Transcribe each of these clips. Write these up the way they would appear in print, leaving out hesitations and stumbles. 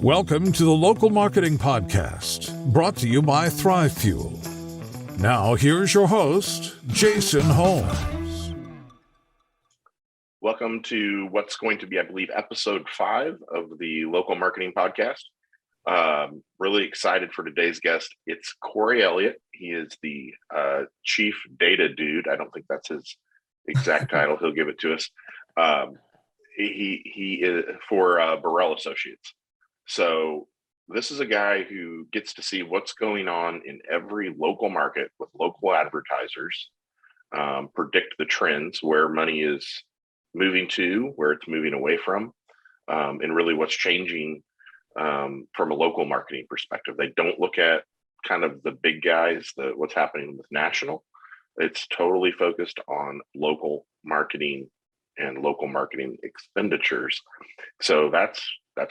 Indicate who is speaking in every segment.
Speaker 1: Welcome to the Local Marketing Podcast, brought to you by Thrive Fuel. Now, here's your host, Jason Holmes.
Speaker 2: Welcome to what's going to be, I believe, episode 5 of the Local Marketing Podcast. Really excited for today's guest. It's Corey Elliott. He is the Chief Data Dude. I don't think that's his exact title. He'll give it to us. He is for Borrell Associates. So this is a guy who gets to see what's going on in every local market with local advertisers, predict the trends, where money is moving to, where it's moving away from, and really what's changing from a local marketing perspective. They don't look at kind of the big guys, what's happening with national. It's totally focused on local marketing and local marketing expenditures. So that's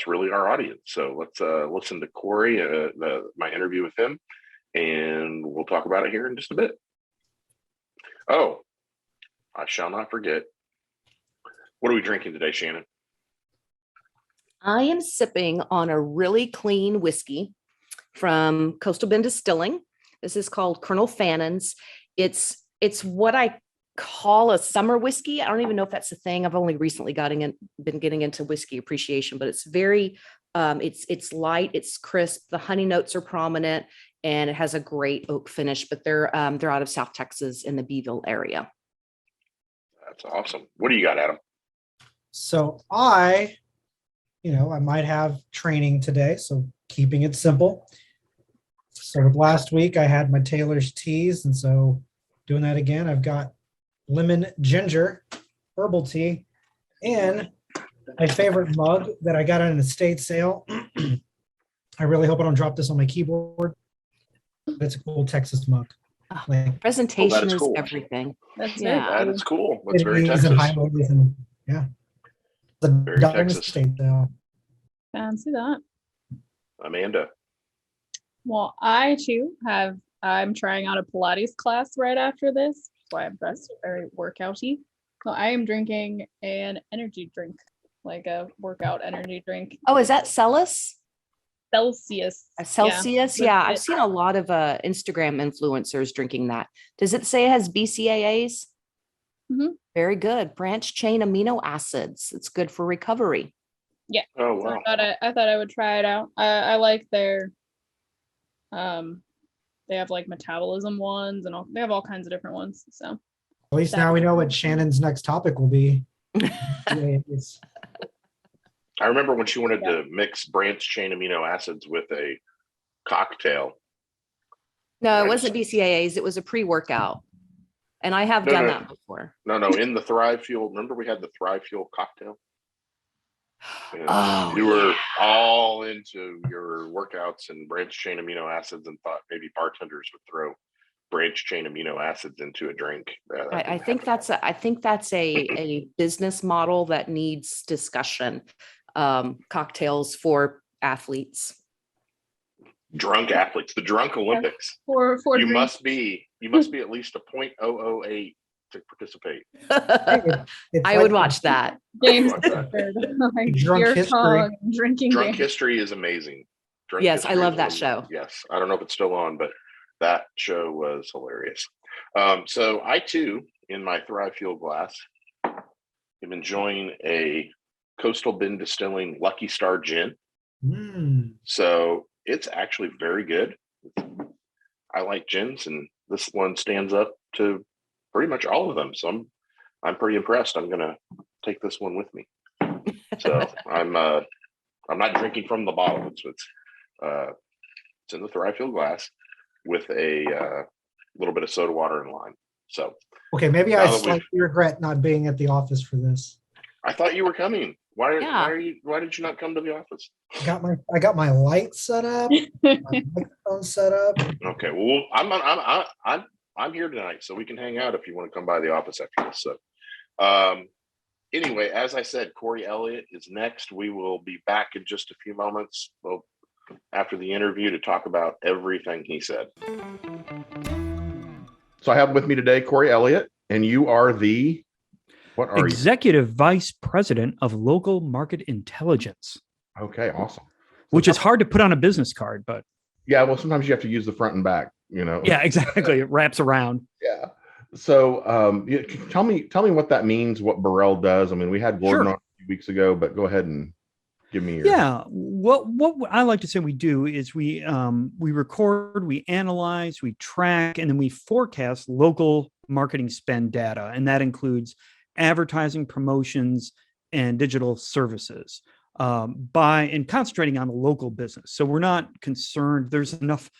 Speaker 2: really our audience. So let's listen to Corey, my interview with him, and we'll talk about it here in just a bit. Oh, I shall not forget. What are we drinking today, Shannon?
Speaker 3: I am sipping on a really clean whiskey from Coastal Bend Distilling. This is called Colonel Fannon's. It's what I call a summer whiskey. I don't even know if that's a thing. I've only recently been getting into whiskey appreciation, but it's very, it's light, it's crisp. The honey notes are prominent, and it has a great oak finish. But they're out of South Texas in the Beeville area.
Speaker 2: That's awesome. What do you got, Adam?
Speaker 4: So I might have training today, so keeping it simple. So last week I had my Taylor's teas, and so doing that again. I've got lemon ginger herbal tea and my favorite mug that I got on an estate sale. I really hope I don't drop this on my keyboard. It's a cool Texas mug.
Speaker 3: Presentation is
Speaker 2: cool.
Speaker 3: Everything.
Speaker 2: That is cool. That's
Speaker 4: It
Speaker 2: very
Speaker 4: is
Speaker 2: Texas.
Speaker 4: and highways and the
Speaker 2: Very
Speaker 4: Diamond
Speaker 2: Texas.
Speaker 4: Estate sale.
Speaker 5: Fancy that.
Speaker 2: Amanda.
Speaker 5: Well, I too I'm trying out a Pilates class right after this. That's why I'm dressed very workouty. So I am drinking an energy drink, like a workout energy drink.
Speaker 3: Oh, is that Celsius?
Speaker 5: Celsius.
Speaker 3: Celsius? Yeah, I've seen a lot of Instagram influencers drinking that. Does it say it has BCAAs?
Speaker 5: Mm-hmm.
Speaker 3: Very good. Branch chain amino acids. It's good for recovery.
Speaker 5: Yeah.
Speaker 2: Oh,
Speaker 5: So
Speaker 2: wow.
Speaker 5: I thought I would try it out. I like their they have like metabolism ones and they have all kinds of different ones. So
Speaker 4: At least now we know what Shannon's next topic will be.
Speaker 2: I remember when she wanted to mix branch chain amino acids with a cocktail.
Speaker 3: No, it wasn't BCAAs. It was a pre-workout. And I have done that before.
Speaker 2: No, in the Thrive Fuel. Remember we had the Thrive Fuel cocktail? And
Speaker 3: Oh,
Speaker 2: you were all into your workouts and branch chain amino acids and thought maybe bartenders would throw branch chain amino acids into a drink.
Speaker 3: I think that's a business model that needs discussion. Cocktails for athletes.
Speaker 2: Drunk athletes, the drunk Olympics.
Speaker 5: for
Speaker 2: You
Speaker 5: drinks.
Speaker 2: must be at least a 0.008 to participate.
Speaker 3: I would watch that.
Speaker 5: games.
Speaker 2: Watch that.
Speaker 5: Like
Speaker 4: Drunk
Speaker 5: beer
Speaker 4: history.
Speaker 5: pong, drinking
Speaker 2: Drunk
Speaker 5: games.
Speaker 2: history is amazing. Drunk
Speaker 3: Yes, I
Speaker 2: History
Speaker 3: love
Speaker 2: is
Speaker 3: that
Speaker 2: amazing.
Speaker 3: show.
Speaker 2: Yes, I don't know if it's still on, but that show was hilarious. So I too, in my Thrive Fuel glass, am enjoying a Coastal Bend Distilling Lucky Star Gin. So it's actually very good. I like gins, and this one stands up to pretty much all of them. So I'm pretty impressed. I'm gonna take this one with me. So I'm not drinking from the bottle. It's in the Thrive Fuel glass with a little bit of soda water and lime. So
Speaker 4: Okay, maybe
Speaker 2: Now
Speaker 4: I
Speaker 2: that we've-
Speaker 4: slightly regret not being at the office for this.
Speaker 2: I thought you were coming. Why
Speaker 3: Yeah.
Speaker 2: why did you not come to the office?
Speaker 4: I got my light set up, my microphone set up.
Speaker 2: Okay, well I'm here tonight, so we can hang out if you want to come by the office after this. So anyway, as I said, Corey Elliott is next. We will be back in just a few moments after the interview to talk about everything he said. So I have with me today Corey Elliott, and you are the What are
Speaker 6: Executive Vice President of Local Market Intelligence.
Speaker 2: you? Okay, awesome.
Speaker 6: which is hard to put on a business card, but
Speaker 2: yeah, well, sometimes you have to use the front and back, you know?
Speaker 6: yeah, exactly. It wraps around.
Speaker 2: Yeah. So tell me what that means, what Borrell does. I mean, we had Gordon
Speaker 6: Sure.
Speaker 2: on a few weeks ago, but go ahead and give me your.
Speaker 6: Yeah, what I like to say we do is we record, we analyze, we track, and then we forecast local marketing spend data, and that includes advertising, promotions, and digital services. And concentrating on the local business. So we're not concerned. There's enough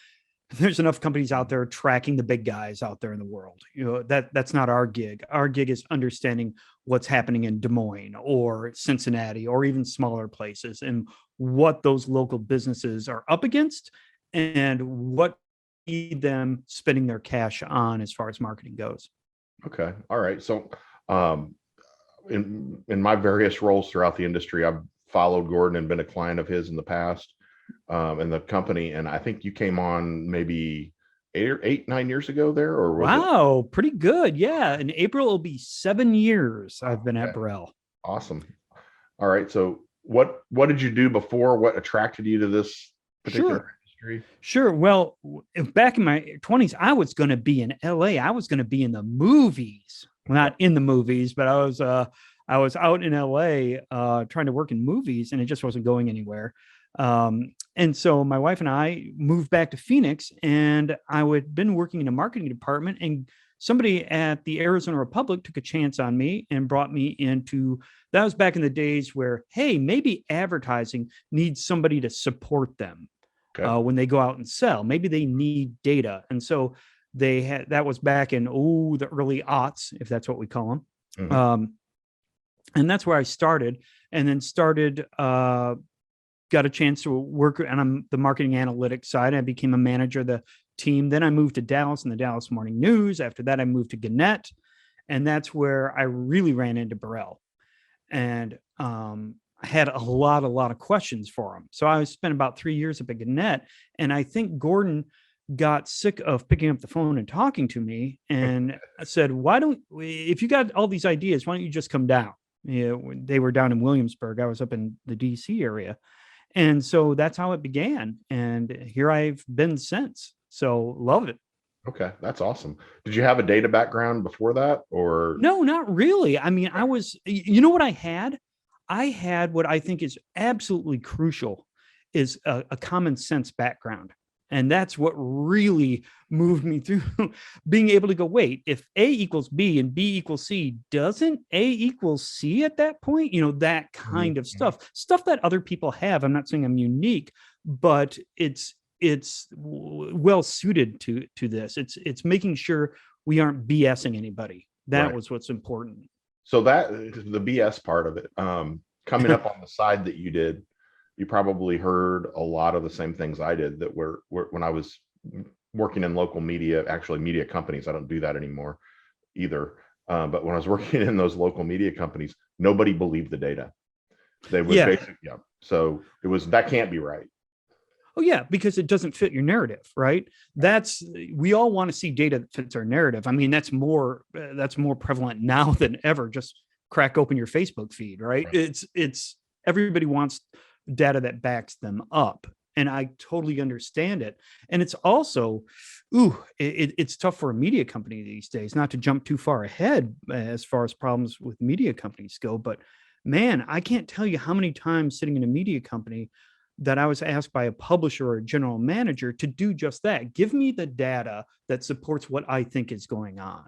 Speaker 6: companies out there tracking the big guys out there in the world. You know, that's not our gig. Our gig is understanding what's happening in Des Moines or Cincinnati or even smaller places and what those local businesses are up against and what need them spending their cash on as far as marketing goes.
Speaker 2: Okay. All right. So in my various roles throughout the industry, I've followed Gordon and been a client of his in the past, in the company. And I think you came on maybe 9 years ago there, or was
Speaker 6: wow, pretty good. Yeah. In April, it'll be 7 years I've been at
Speaker 2: Okay.
Speaker 6: Borrell.
Speaker 2: Awesome. All right. So what did you do before? What attracted you to this particular industry?
Speaker 6: Sure. Well, back in my 20s, I was going to be in LA. I was going to be in the movies. Well, not in the movies, but I was out in LA trying to work in movies, and it just wasn't going anywhere. And so my wife and I moved back to Phoenix, and I had been working in a marketing department, and somebody at the Arizona Republic took a chance on me and brought me into, that was back in the days where, hey, maybe advertising needs somebody to support them when they go out and sell. Maybe they need data. And so that was back in, the early aughts, if that's what we call them.
Speaker 2: Mhm.
Speaker 6: And that's where I started, and then got a chance to work on the marketing analytics side. I became a manager of the team. Then I moved to Dallas and the Dallas Morning News. After that, I moved to Gannett, and that's where I really ran into Borrell. And I had a lot of questions for him. So I spent about 3 years at Gannett, and I think Gordon got sick of picking up the phone and talking to me and said, if you got all these ideas, why don't you just come down? They were down in Williamsburg. I was up in the DC area. And so that's how it began. And here I've been since. So love it.
Speaker 2: Okay. That's awesome. Did you have a data background before that, or?
Speaker 6: No, not really. I mean, you know what I had? I had what I think is absolutely crucial is a common sense background. And that's what really moved me through being able to go, wait, if A equals B and B equals C, doesn't A equal C at that point? You know, that kind of stuff that other people have. I'm not saying I'm unique, but it's well suited to this. It's making sure we aren't BSing anybody. That was what's important.
Speaker 2: So that the BS part of it, coming up on the side that you did, you probably heard a lot of the same things I did that were when I was working in local media, actually media companies. I don't do that anymore either. But when I was working in those local media companies, nobody believed the data. They would basically, so it was, that can't be right.
Speaker 6: Oh yeah, because it doesn't fit your narrative, right? We all want to see data that fits our narrative. I mean, that's more prevalent now than ever. Just crack open your Facebook feed, right? It's everybody wants data that backs them up, and I totally understand it. And it's also, it's tough for a media company these days, not to jump too far ahead as far as problems with media companies go, but man, I can't tell you how many times sitting in a media company that I was asked by a publisher or a general manager to do just that. Give me the data that supports what I think is going on.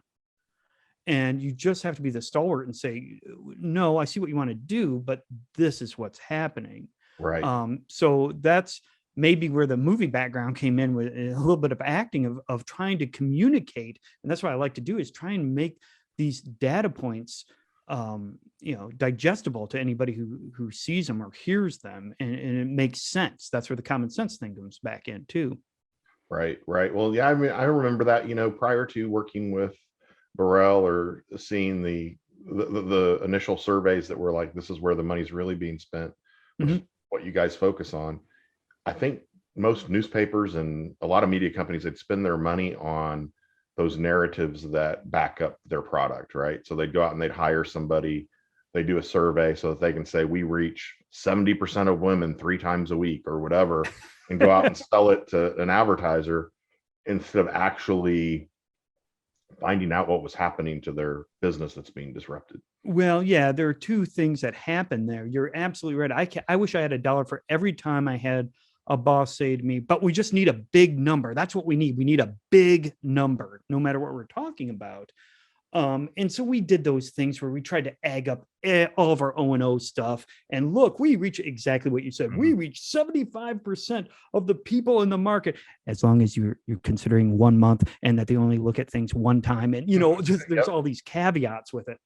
Speaker 6: And you just have to be the stalwart and say, no, I see what you want to do, but this is what's happening.
Speaker 2: Right.
Speaker 6: So that's maybe where the movie background came in, with a little bit of acting of trying to communicate. And that's what I like to do, is try and make these data points digestible to anybody who sees them or hears them, and it makes sense. That's where the common sense thing comes back in too.
Speaker 2: Right. Well, yeah, I mean, I remember that, prior to working with Borrell or seeing the initial surveys that were like, this is where the money's really being spent, which is what you guys focus on. I think most newspapers and a lot of media companies, they'd spend their money on those narratives that back up their product, right? So they'd go out and they'd hire somebody they do a survey so that they can say we reach 70% of women 3 times a week or whatever, and go out and sell it to an advertiser instead of actually finding out what was happening to their business that's being disrupted.
Speaker 6: Well, yeah, there are two things that happen there. You're absolutely right. I wish I had $1 for every time I had a boss say to me, but we just need a big number. That's what we need. We need a big number, no matter what we're talking about. And so we did those things where we tried to egg up all of our O&O stuff. And look, we reach exactly what you said. Mm-hmm. We reach 75% of the people in the market, as long as you're considering 1 month and that they only look at things one time. And, just, there's all these caveats with it.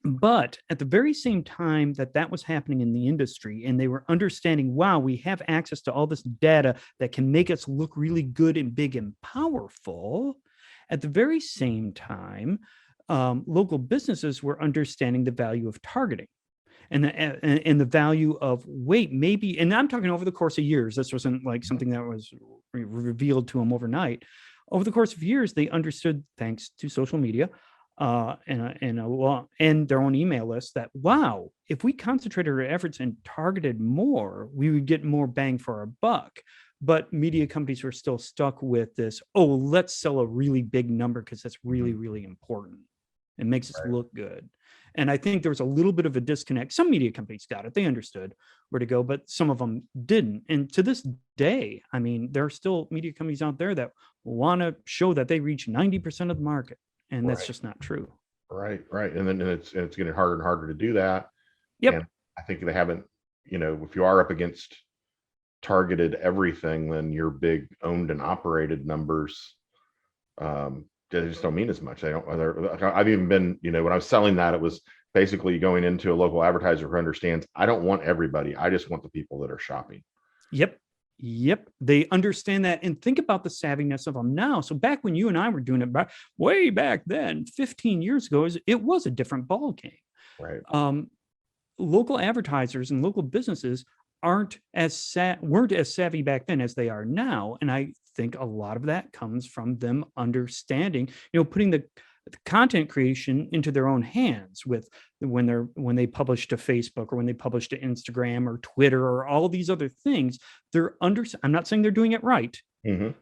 Speaker 6: But at the very same time that was happening in the industry, and they were understanding, wow, we have access to all this data that can make us look really good and big and powerful. At the very same time, local businesses were understanding the value of targeting and the value of, wait, maybe, and I'm talking over the course of years. This wasn't like something that was revealed to them overnight. Over the course of years, they understood, thanks to social media and their own email list, that, wow, if we concentrated our efforts and targeted more, we would get more bang for our buck. But media companies were still stuck with this, let's sell a really big number because that's really, really important. It makes us look good. And I think there was a little bit of a disconnect. Some media companies got it. They understood where to go, but some of them didn't. And to this day, I mean, there are still media companies out there that want to show that they reach 90% of the market. And that's just not true.
Speaker 2: Right. And then it's getting harder and harder to do that.
Speaker 6: Yep.
Speaker 2: And I think they haven't, if you are up against targeted everything, then your big owned and operated numbers, they just don't mean as much. I've even been, when I was selling that, it was basically going into a local advertiser who understands, I don't want everybody. I just want the people that are shopping.
Speaker 6: Yep. They understand that. And think about the savviness of them now. So back when you and I were doing it way back then, 15 years ago, it was a different ball game.
Speaker 2: Right.
Speaker 6: Local advertisers and local businesses weren't as savvy back then as they are now. And I think a lot of that comes from them understanding, putting the content creation into their own hands with when they publish to Facebook or when they publish to Instagram or Twitter or all these other things. I'm not saying they're doing it right,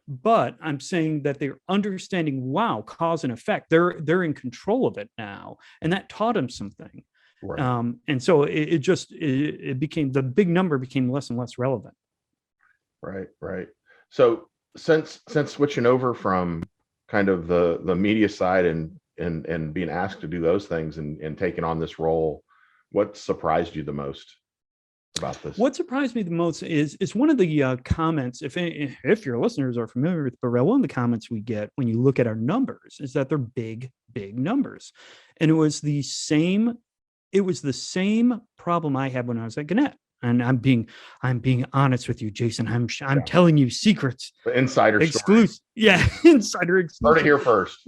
Speaker 6: but I'm saying that they're understanding, wow, cause and effect. They're in control of it now. And that taught them something. Right. And so it became, the big number became less and less relevant.
Speaker 2: Right. So since switching over from kind of the media side and being asked to do those things and taking on this role, what surprised you the most about this?
Speaker 6: What surprised me the most is one of the comments, if your listeners are familiar with Borrell, one of the comments we get when you look at our numbers is that they're big numbers. And it was the same problem I had when I was at Gannett. And I'm being honest with you, Jason. I'm telling you secrets.
Speaker 2: The insider
Speaker 6: exclusive. Yeah, insider exclusive.
Speaker 2: Heard it here first.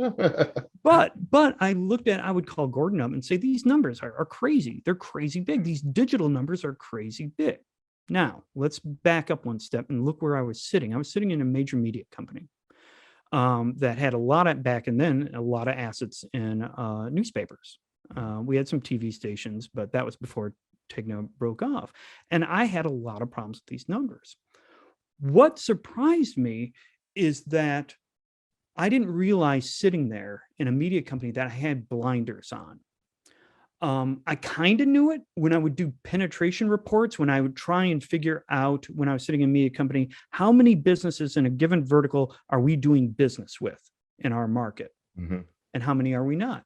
Speaker 6: But I would call Gordon up and say, these numbers are crazy. They're crazy big. These digital numbers are crazy big. Now, let's back up one step and look where I was sitting. I was sitting in a major media company that had a lot of assets in newspapers. We had some TV stations, but that was before Tegna broke off. And I had a lot of problems with these numbers. What surprised me is that I didn't realize sitting there in a media company that I had blinders on. I kind of knew it when I would do penetration reports, when I would try and figure out, when I was sitting in a media company, how many businesses in a given vertical are we doing business with in our market? And how many are we not?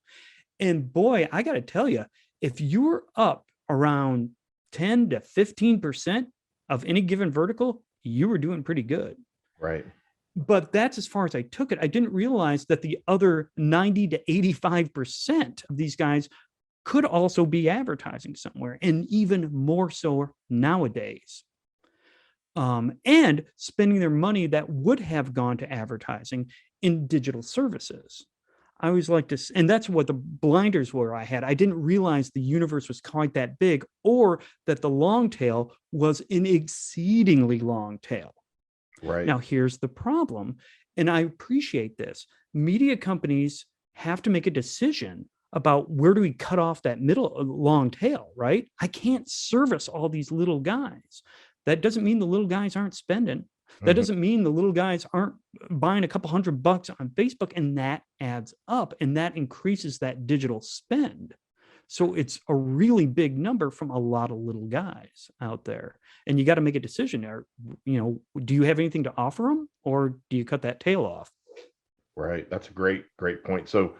Speaker 6: And boy, I got to tell you, if you're up around 10 to 15% of any given vertical, you were doing pretty good.
Speaker 2: Right.
Speaker 6: But that's as far as I took it. I didn't realize that the other 90 to 85% of these guys could also be advertising somewhere, and even more so nowadays. And spending their money that would have gone to advertising in digital services. I always like to, and that's what the blinders were I had. I didn't realize the universe was quite that big, or that the long tail was an exceedingly long tail.
Speaker 2: Right.
Speaker 6: Now, here's the problem, and I appreciate this. Media companies have to make a decision about where do we cut off that middle long tail, right? I can't service all these little guys. That doesn't mean the little guys aren't spending. That doesn't mean the little guys aren't buying a couple $100 on Facebook, and that adds up and that increases that digital spend. So it's a really big number from a lot of little guys out there. And you got to make a decision there. Do you have anything to offer them, or do you cut that tail off?
Speaker 2: Right. That's a great point. So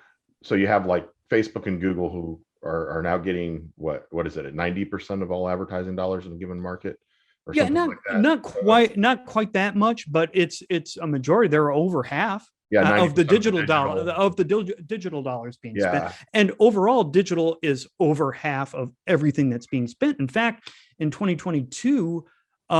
Speaker 2: you have like Facebook and Google who are now getting what is it, at 90% of all advertising dollars in a given market? Or
Speaker 6: yeah,
Speaker 2: something like that.
Speaker 6: not quite that much, but it's a majority. They're over half.
Speaker 2: Yeah,
Speaker 6: of the digital dollars being spent, and overall digital is over half of everything that's being spent. In fact, in 2022,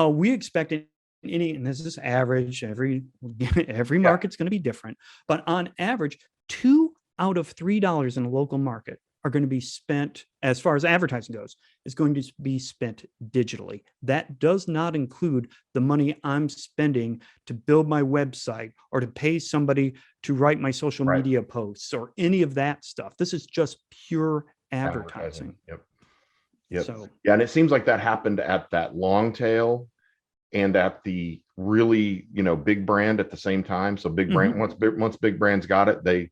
Speaker 6: we expect and this is average. Every market's going to be different, but on average, $2 out of $3 in a local market are going to be spent, as far as advertising goes, is going to be spent digitally. That does not include the money I'm spending to build my website or to pay somebody to write my social media posts or any of that stuff. This is just pure advertising.
Speaker 2: Yep. So, and it seems like that happened at that long tail and at the really, big brand at the same time. So big brand, once big brands got it, they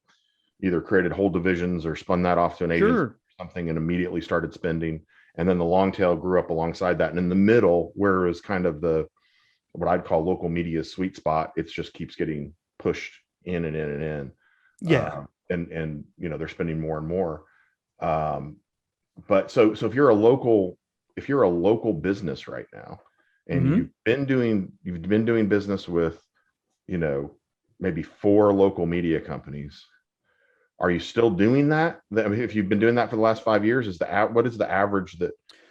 Speaker 2: either created whole divisions or spun that off to an agency or something and immediately started spending. And then the long tail grew up alongside that. And in the middle, where it was kind of what I'd call local media sweet spot, it just keeps getting pushed in and in and in.
Speaker 6: Yeah.
Speaker 2: And they're spending more and more. But so if you're a local business right now, and you've been doing business with, maybe 4 local media companies, are you still doing that? I mean, if you've been doing that for the last 5 years, what is the average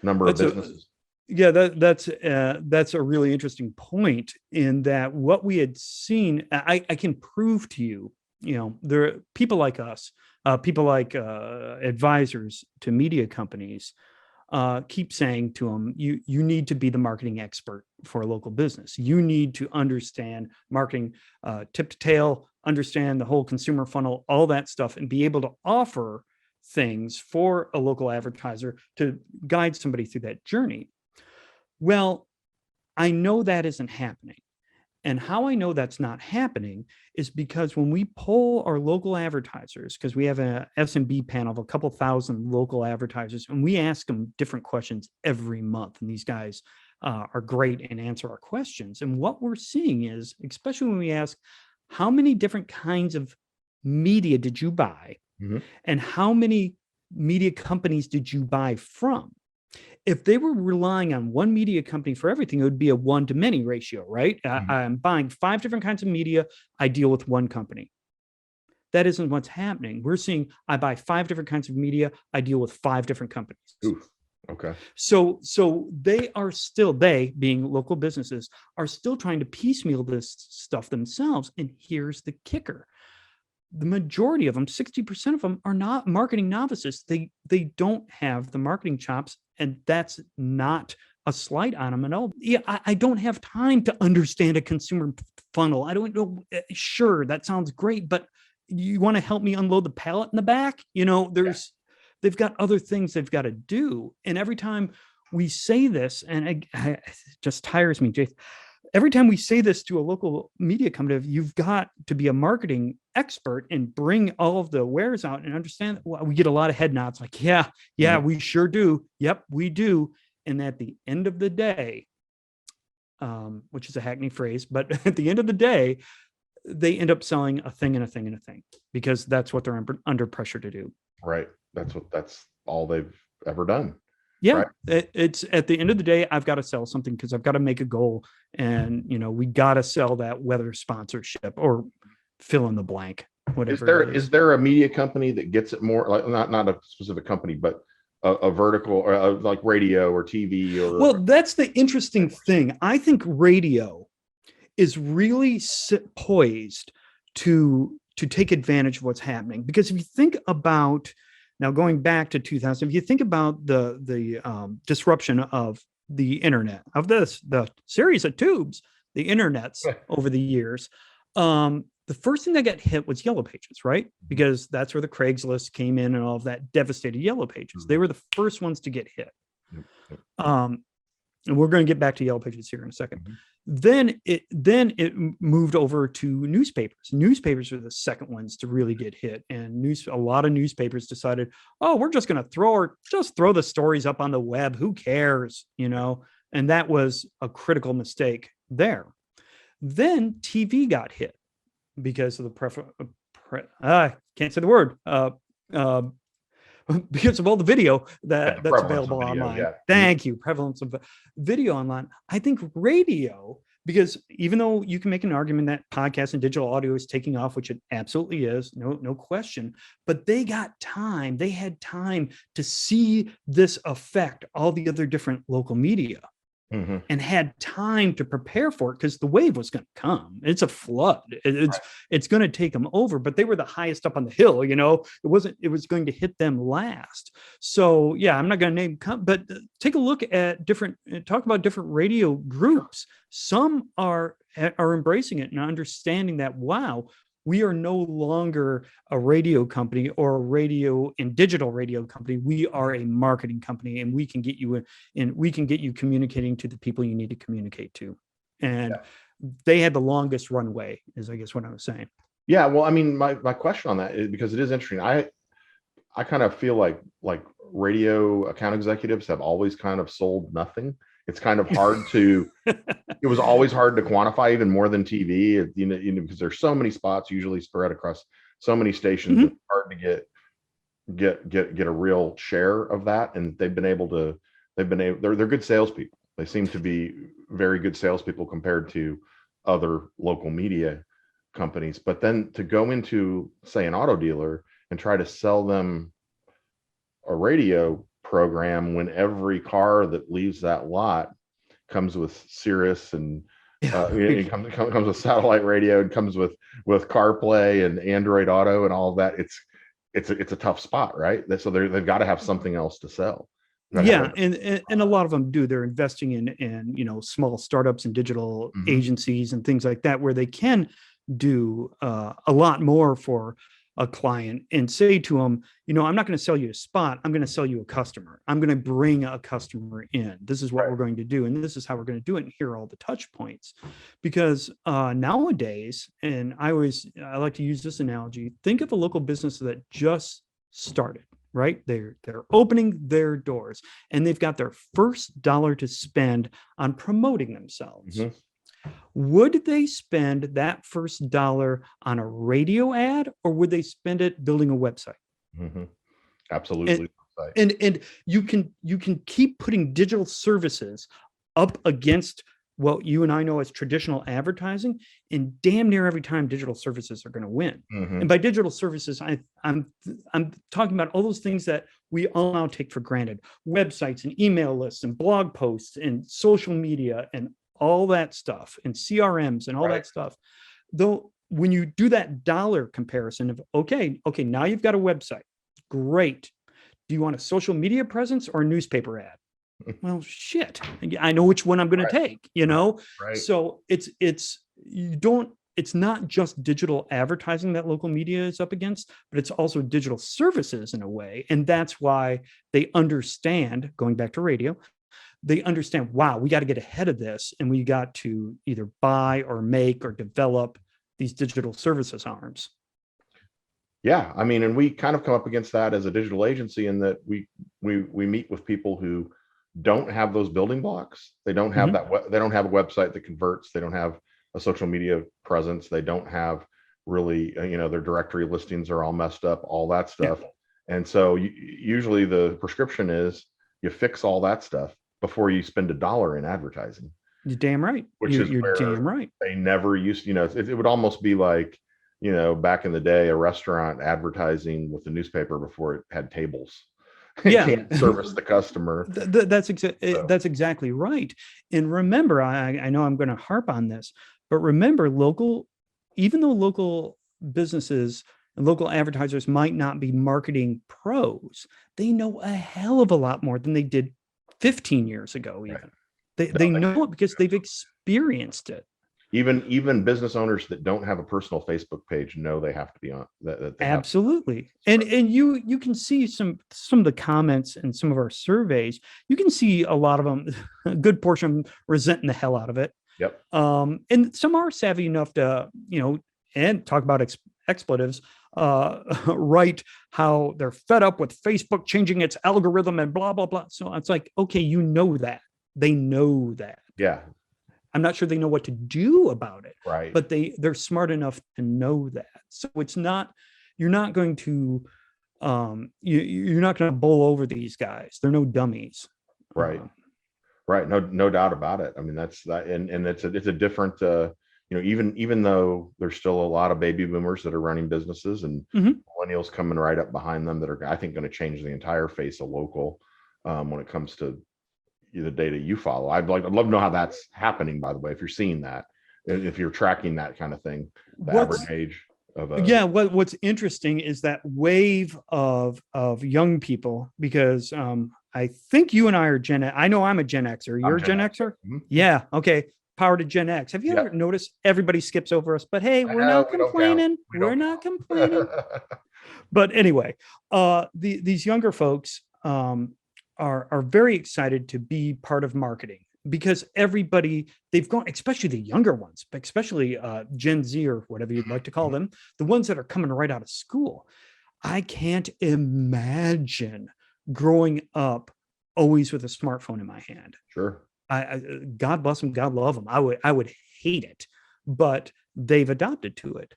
Speaker 2: number of businesses?
Speaker 6: That's a really interesting point, in that what we had seen, I can prove to you, there are people like us, people like advisors to media companies, keep saying to them, you need to be the marketing expert for a local business. You need to understand marketing, tip to tail, understand the whole consumer funnel, all that stuff, and be able to offer things for a local advertiser to guide somebody through that journey. Well, I know that isn't happening. And how I know that's not happening is because when we poll our local advertisers, because we have an SMB panel of a couple thousand local advertisers, and we ask them different questions every month. And these guys are great and answer our questions. And what we're seeing is, especially when we ask, how many different kinds of media did you buy? And how many media companies did you buy from? If they were relying on one media company for everything, it would be a 1-to-many ratio, right? I'm buying 5 different kinds of media. I deal with one company. That isn't what's happening. We're seeing I buy 5 different kinds of media. I deal with 5 different companies.
Speaker 2: Ooh, okay.
Speaker 6: So they being local businesses are still trying to piecemeal this stuff themselves. And here's the kicker. The majority of them, 60% of them, are not marketing novices. They don't have the marketing chops, and that's not a slight on them at all. Yeah, I don't have time to understand a consumer funnel. I don't know. Sure, that sounds great, but you want to help me unload the pallet in the back? They've got other things they've got to do. And every time we say this, and it just tires me, Jason. Every time we say this to a local media company, you've got to be a marketing expert and bring all of the wares out and understand. Well, we get a lot of head nods like, yeah, we sure do. Yep, we do. And at the end of the day, which is a hackneyed phrase, but at the end of the day, they end up selling a thing and a thing and a thing, because that's what they're under pressure to do.
Speaker 2: Right. That's all they've ever done.
Speaker 6: Yeah, right. It's at the end of the day, I've got to sell something because I've got to make a goal, and we got to sell that weather sponsorship or fill in the blank. Whatever.
Speaker 2: Is there a media company that gets it more, like not a specific company, but a vertical, or like radio or TV? Or
Speaker 6: well, that's the interesting thing. I think radio is really poised to take advantage of what's happening, because if you think about. Now, going back to 2000, if you think about the disruption of the internet, of the series of tubes, the internets over the years, the first thing that got hit was Yellow Pages, right? Because that's where the Craigslist came in and all of that devastated Yellow Pages. They were the first ones to get hit. And we're going to get back to Yellow Pages here in a second. Then it moved over to newspapers. Newspapers were the second ones to really get hit, and a lot of newspapers decided, oh, we're just going to throw the stories up on the web. Who cares, And that was a critical mistake there. Then TV got hit because of the can't say the word. Because of all the video that's available online. Yeah. Thank you. Prevalence of video online. I think radio, because even though you can make an argument that podcast and digital audio is taking off, which it absolutely is, no question, but they had time to see this affect all the other different local media. And had time to prepare for it, because the wave was going to come. It's a flood. It's going to take them over, but they were the highest up on the hill. It was going to hit them last. So yeah, I'm not going to name, but take a look at talk about different radio groups. Some are embracing it and understanding that, wow, we are no longer a radio company or a radio and digital radio company. We are a marketing company, and we can get you communicating to the people you need to communicate to. And they had the longest runway, is I guess what I was saying.
Speaker 7: Yeah. Well, I mean, my question on that is, because it is interesting. I kind of feel like radio account executives have always kind of sold nothing. It's kind of hard to, it was always hard to quantify, even more than TV, because there's so many spots usually spread across so many stations. It's hard to get a real share of that. And they're good salespeople. They seem to be very good salespeople compared to other local media companies. But then to go into, say, an auto dealer and try to sell them a radio program when every car that leaves that lot comes with Sirius and it comes with satellite radio, and comes with CarPlay and Android Auto and all of that, it's a tough spot, right? So they've got to have something else to sell.
Speaker 6: Yeah, and a lot of them do. They're investing in small startups and digital agencies and things like that, where they can do a lot more for a client and say to them, I'm not going to sell you a spot. I'm going to sell you a customer. I'm going to bring a customer in. This is what we're going to do. And this is how we're going to do it. And here are all the touch points. Because nowadays, and I like to use this analogy, think of a local business that just started, right? They're opening their doors and they've got their first dollar to spend on promoting themselves. Would they spend that first dollar on a radio ad, or would they spend it building a website?
Speaker 7: Absolutely.
Speaker 6: And you can keep putting digital services up against what you and I know as traditional advertising, and damn near every time digital services are going to win. And by digital services, I'm talking about all those things that we all now take for granted: websites and email lists and blog posts and social media and all that stuff, and CRMs and all that stuff. Though when you do that dollar comparison of, okay, now you've got a website, great. Do you want a social media presence or a newspaper ad? Well, shit, I know which one I'm going to take, So it's not just digital advertising that local media is up against, but it's also digital services in a way. And that's why they understand, going back to radio, they understand, wow, we got to get ahead of this, and we got to either buy or make or develop these digital services arms.
Speaker 7: Yeah, I mean, and we kind of come up against that as a digital agency, in that we meet with people who don't have those building blocks. They don't have they don't have a website that converts. They don't have a social media presence. They don't have really, their directory listings are all messed up, all that stuff. And so usually the prescription is you fix all that stuff before you spend $1 in advertising.
Speaker 6: You're damn right. You're damn right.
Speaker 7: They never used, it would almost be like, back in the day, a restaurant advertising with the newspaper before it had tables.
Speaker 6: Yeah,
Speaker 7: can't service the customer.
Speaker 6: That's exactly right. And remember, I know I'm going to harp on this, but remember, even though local businesses and local advertisers might not be marketing pros, they know a hell of a lot more than they did 15 years ago. Even they know it because they've experienced it.
Speaker 7: Even business owners that don't have a personal Facebook page know they have to be on that. They
Speaker 6: Absolutely. And you can see some of the comments in some of our surveys. You can see a lot of them, a good portion of them resenting the hell out of it.
Speaker 7: Yep.
Speaker 6: And some are savvy enough to, and talk about expletives, write how they're fed up with Facebook changing its algorithm and blah, blah, blah. So it's like, okay, that. They know that.
Speaker 7: Yeah.
Speaker 6: I'm not sure they know what to do about it,
Speaker 7: Right.
Speaker 6: but they're smart enough to know that. So it's not, you're not going to, you're not going to bowl over these guys. They're no dummies.
Speaker 7: Right. Right. No doubt about it. I mean, that's that. And it's a different, even though there's still a lot of baby boomers that are running businesses and millennials coming right up behind them that are, I think, going to change the entire face of local when it comes to the data you follow. I'd love to know how that's happening, by the way, if you're seeing that, if you're tracking that kind of thing, the average age of
Speaker 6: what's interesting is that wave of young people, because I think you and I are I know I'm a Gen Xer. You're a Gen Xer?
Speaker 7: Mm-hmm.
Speaker 6: Yeah. Okay. Power to Gen X. Have you ever noticed everybody skips over us? But hey, we're not complaining. We're not complaining. But anyway, these younger folks are very excited to be part of marketing, because they've gone, especially the younger ones, but especially Gen Z or whatever you'd like to call them, the ones that are coming right out of school. I can't imagine growing up always with a smartphone in my hand.
Speaker 7: Sure.
Speaker 6: God bless them, God love them. I would hate it, but they've adopted to it.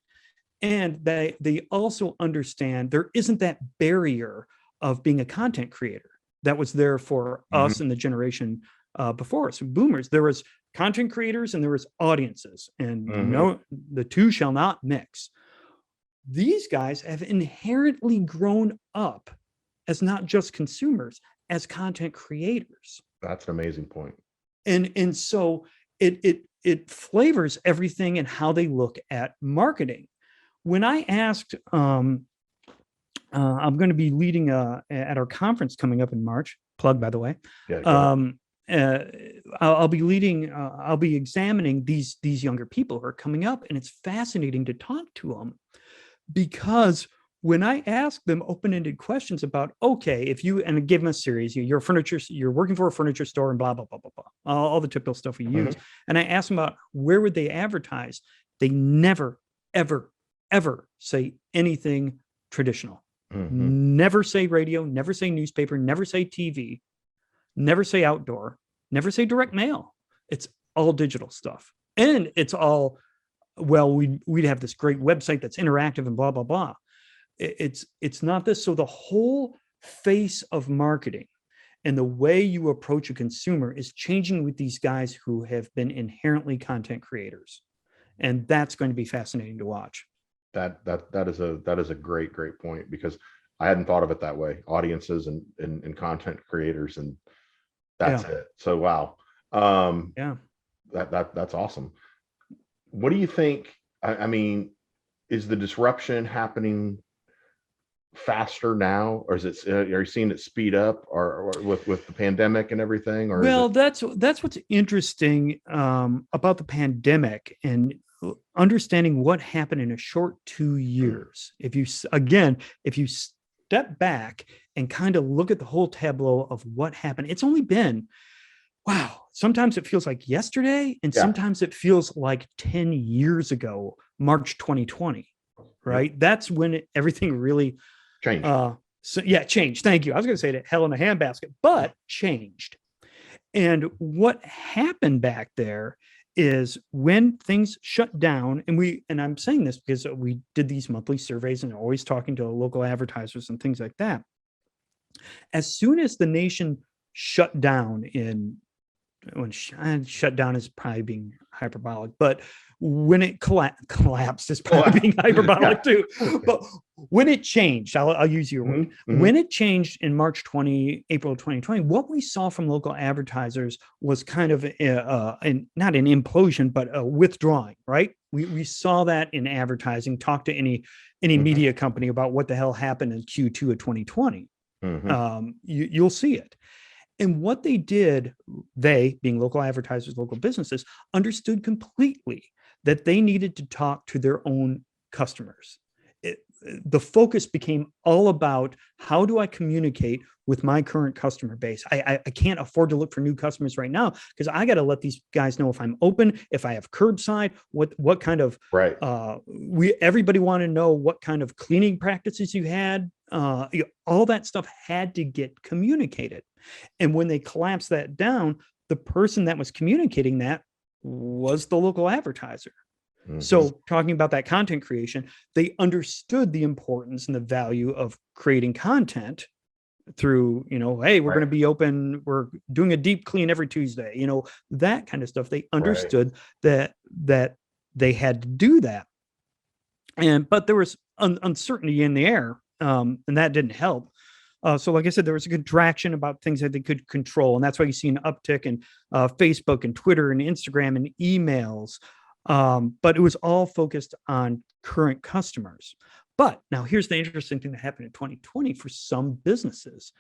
Speaker 6: And they also understand there isn't that barrier of being a content creator that was there for us and the generation before us, boomers. There was content creators and there was audiences, and no, the two shall not mix. These guys have inherently grown up as not just consumers, as content creators.
Speaker 7: That's an amazing point.
Speaker 6: And so it flavors everything and how they look at marketing. When I asked, I'm going to be leading at our conference coming up in March. Plug, by the way.
Speaker 7: Yeah,
Speaker 6: I'll be leading. I'll be examining these younger people who are coming up, and it's fascinating to talk to them, because when I ask them open-ended questions about, okay, if you, and I give them a series, you're working for a furniture store and blah, blah, blah, blah, blah, all the typical stuff we use. And I ask them about where would they advertise? They never, ever, ever say anything traditional. Never say radio, never say newspaper, never say TV, never say outdoor, never say direct mail. It's all digital stuff. And it's all, well, we'd have this great website that's interactive and blah, blah, blah. It's not this. So the whole face of marketing and the way you approach a consumer is changing with these guys who have been inherently content creators. And that's going to be fascinating to watch.
Speaker 7: That is a great point, because I hadn't thought of it that way. Audiences and content creators, and that's it. So wow. That's awesome. What do you think? I mean, is the disruption happening faster now, or is it, are you seeing it speed up, or with the pandemic and everything? Or
Speaker 6: well, that's what's interesting about the pandemic and understanding what happened in a short 2 years. If you step back and kind of look at the whole tableau of what happened, it's only been, wow, sometimes it feels like yesterday, and sometimes it feels like 10 years ago, March 2020, right? That's when everything really
Speaker 7: changed.
Speaker 6: Changed. Thank you. I was going to say that hell in a handbasket, but changed. And what happened back there is when things shut down, and I'm saying this because we did these monthly surveys and always talking to local advertisers and things like that. As soon as the nation shut down shut down is probably being hyperbolic, but when it collapsed is probably being hyperbolic too. But when it changed, I'll use your word. When it changed in April 2020, what we saw from local advertisers was kind of not an implosion, but a withdrawing, right? We saw that in advertising. Talk to any media company about what the hell happened in Q2 of 2020. You'll see it. And what they did, they being local advertisers, local businesses, understood completely that they needed to talk to their own customers. The focus became all about how do I communicate with my current customer base. I can't afford to look for new customers right now because I got to let these guys know if I'm open, if I have curbside, what kind of
Speaker 7: Right.
Speaker 6: Everybody wanted to know what kind of cleaning practices you had. All that stuff had to get communicated. And when they collapsed that down, the person that was communicating that was the local advertiser. So talking about that content creation, they understood the importance and the value of creating content through, hey, we're going to be open. We're doing a deep clean every Tuesday, that kind of stuff. They understood that they had to do that. But there was uncertainty in the air, and that didn't help. So like I said, there was a contraction about things that they could control. And that's why you see an uptick in Facebook and Twitter and Instagram and emails. But it was all focused on current customers. But now here's the interesting thing that happened in 2020 for some businesses.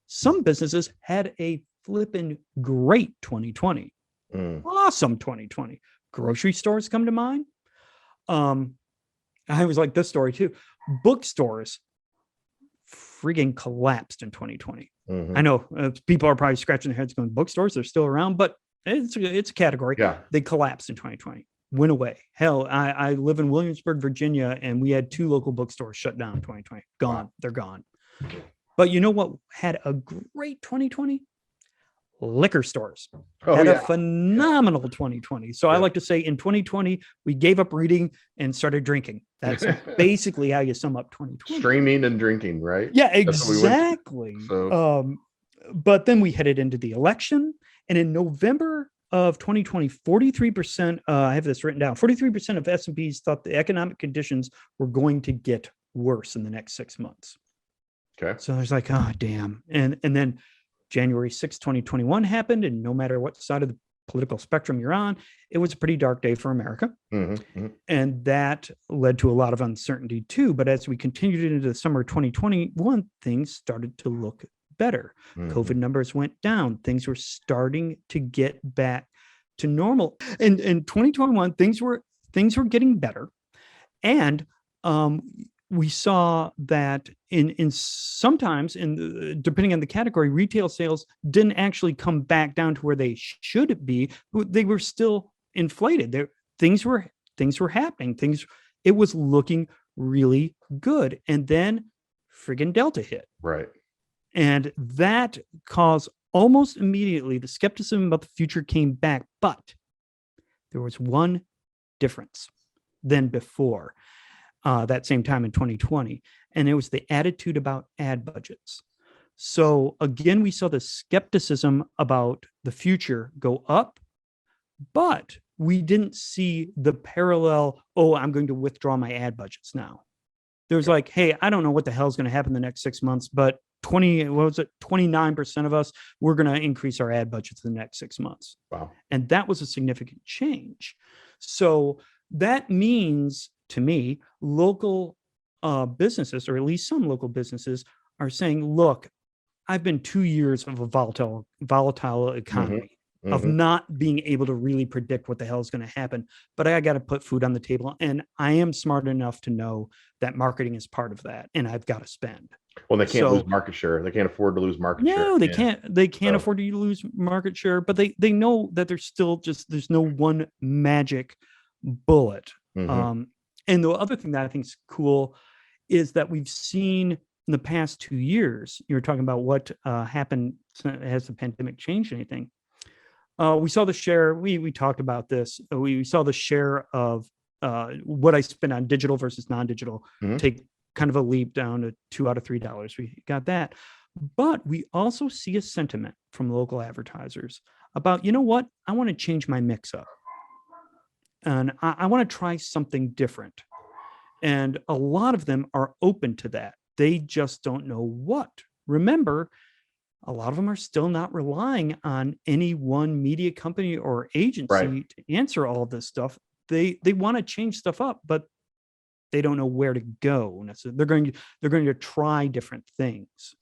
Speaker 6: Some businesses had a flippin' great 2020. Awesome 2020. Grocery stores come to mind. I was like this story too. Bookstores friggin' collapsed in 2020. I know people are probably scratching their heads going, bookstores, they're still around, but it's a category.
Speaker 7: Yeah.
Speaker 6: They collapsed in 2020. Went away. Hell, I live in Williamsburg, Virginia, and we had 2 local bookstores shut down in 2020. Gone. Wow. They're gone. But you know what had a great 2020? Liquor stores had a phenomenal 2020. So I like to say in 2020, we gave up reading and started drinking. That's basically how you sum up 2020.
Speaker 7: Streaming and drinking, right?
Speaker 6: Yeah, exactly. But then we headed into the election. And in November of 2020, 43%, I have this written down, 43% of S&Ps thought the economic conditions were going to get worse in the next 6 months.
Speaker 7: Okay.
Speaker 6: So I was like, oh, damn. And then January 6, 2021 happened. And no matter what side of the political spectrum you're on, it was a pretty dark day for America. And that led to a lot of uncertainty too. But as we continued into the summer of 2021, things started to look better. COVID numbers went down. Things were starting to get back to normal. And in 2021, things were getting better. And we saw that in sometimes depending on the category, retail sales didn't actually come back down to where they should be. They were still inflated. Things were happening. It was looking really good. And then friggin' Delta hit.
Speaker 7: Right.
Speaker 6: And that caused almost immediately the skepticism about the future came back. But there was one difference than before that same time in 2020. And it was the attitude about ad budgets. So again, we saw the skepticism about the future go up, but we didn't see the parallel, I'm going to withdraw my ad budgets now. There's like, hey, I don't know what the hell is going to happen in the next 6 months, but 29% of us, we're going to increase our ad budgets in the next 6 months.
Speaker 7: Wow.
Speaker 6: And that was a significant change. So that means to me, local businesses, or at least some local businesses, are saying, look, I've been 2 years of a volatile economy. Of not being able to really predict what the hell is going to happen, but I got to put food on the table, and I am smart enough to know that marketing is part of that, and I've got to spend.
Speaker 7: Well, they can't lose market share. They can't afford to lose market share.
Speaker 6: No, they can't. They can't afford to lose market share, but they know that there's no one magic bullet. And the other thing that I think is cool is that we've seen in the past 2 years. You were talking about what happened. Has the pandemic changed anything? We saw the share, we talked about this. We saw the share of what I spend on digital versus non-digital take kind of a leap down to $2 out of $3. We got that. But we also see a sentiment from local advertisers about, you know what, I want to change my mix up. And I want to try something different. And a lot of them are open to that. They just don't know what. Remember, a lot of them are still not relying on any one media company or agency to answer all this stuff. They want to change stuff up, but they don't know where to go. They're going to try different things.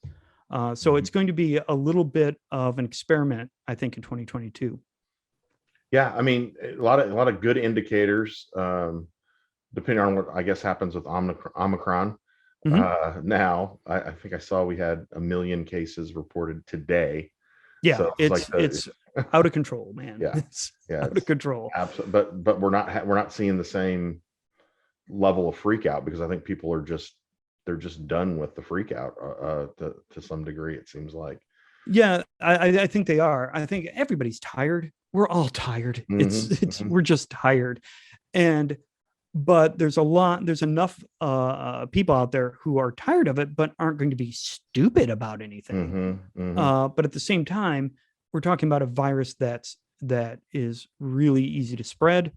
Speaker 6: So it's going to be a little bit of an experiment, I think, in 2022.
Speaker 7: Yeah, I mean, a lot of good indicators, depending on what I guess happens with Omicron. Now, I think I saw we had 1 million cases reported today.
Speaker 6: Yeah,
Speaker 7: So
Speaker 6: it's out of control, man.
Speaker 7: Yeah,
Speaker 6: It's out of control.
Speaker 7: Absolutely, but we're not seeing the same level of freak out, because I think people are they're just done with the freak out to some degree, it seems like.
Speaker 6: Yeah, I think they are. I think everybody's tired. We're all tired. We're just tired. But there's enough people out there who are tired of it, but aren't going to be stupid about anything. But at the same time, we're talking about a virus that is really easy to spread.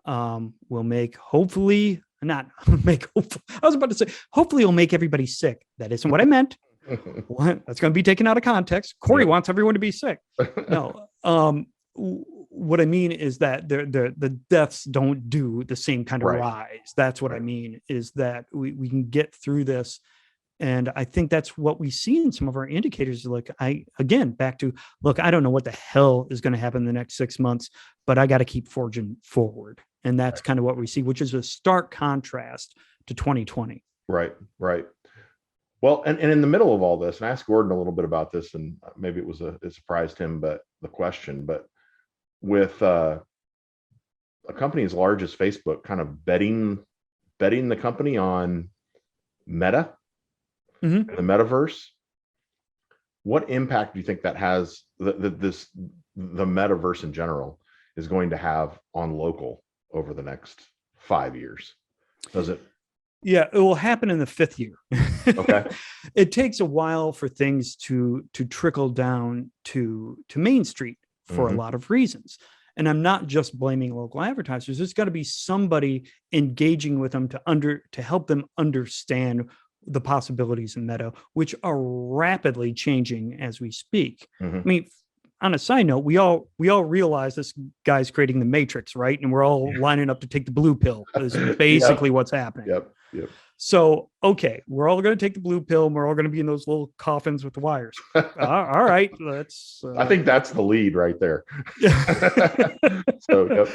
Speaker 6: Will make hopefully not make. Hopefully, I was about to say hopefully it'll make everybody sick. That isn't what I meant. That's going to be taken out of context. Corey wants everyone to be sick. No. What I mean is that the deaths don't do the same kind of rise. That's what I mean, is that we can get through this. And I think that's what we see in some of our indicators. Like I don't know what the hell is going to happen in the next 6 months, but I got to keep forging forward. And that's kind of what we see, which is a stark contrast to 2020. Right.
Speaker 7: Well, and in the middle of all this, and I asked Gordon a little bit about this, and maybe it surprised him, but with a company as large as Facebook kind of betting the company on Meta, and the Metaverse, what impact do you think that has, the Metaverse in general is going to have on local over the next 5 years? Does it?
Speaker 6: Yeah, it will happen in the 5th year.
Speaker 7: Okay.
Speaker 6: It takes a while for things to trickle down to Main Street for a lot of reasons. And I'm not just blaming local advertisers. There's got to be somebody engaging with them to help them understand the possibilities in Meta, which are rapidly changing as we speak. I mean, on a side note, we all realize this guy's creating the Matrix, right? And we're all lining up to take the blue pill. Is basically what's happening.
Speaker 7: Yep.
Speaker 6: So, okay, we're all going to take the blue pill, and we're all going to be in those little coffins with the wires. All right, let's.
Speaker 7: I think that's the lead right there. So,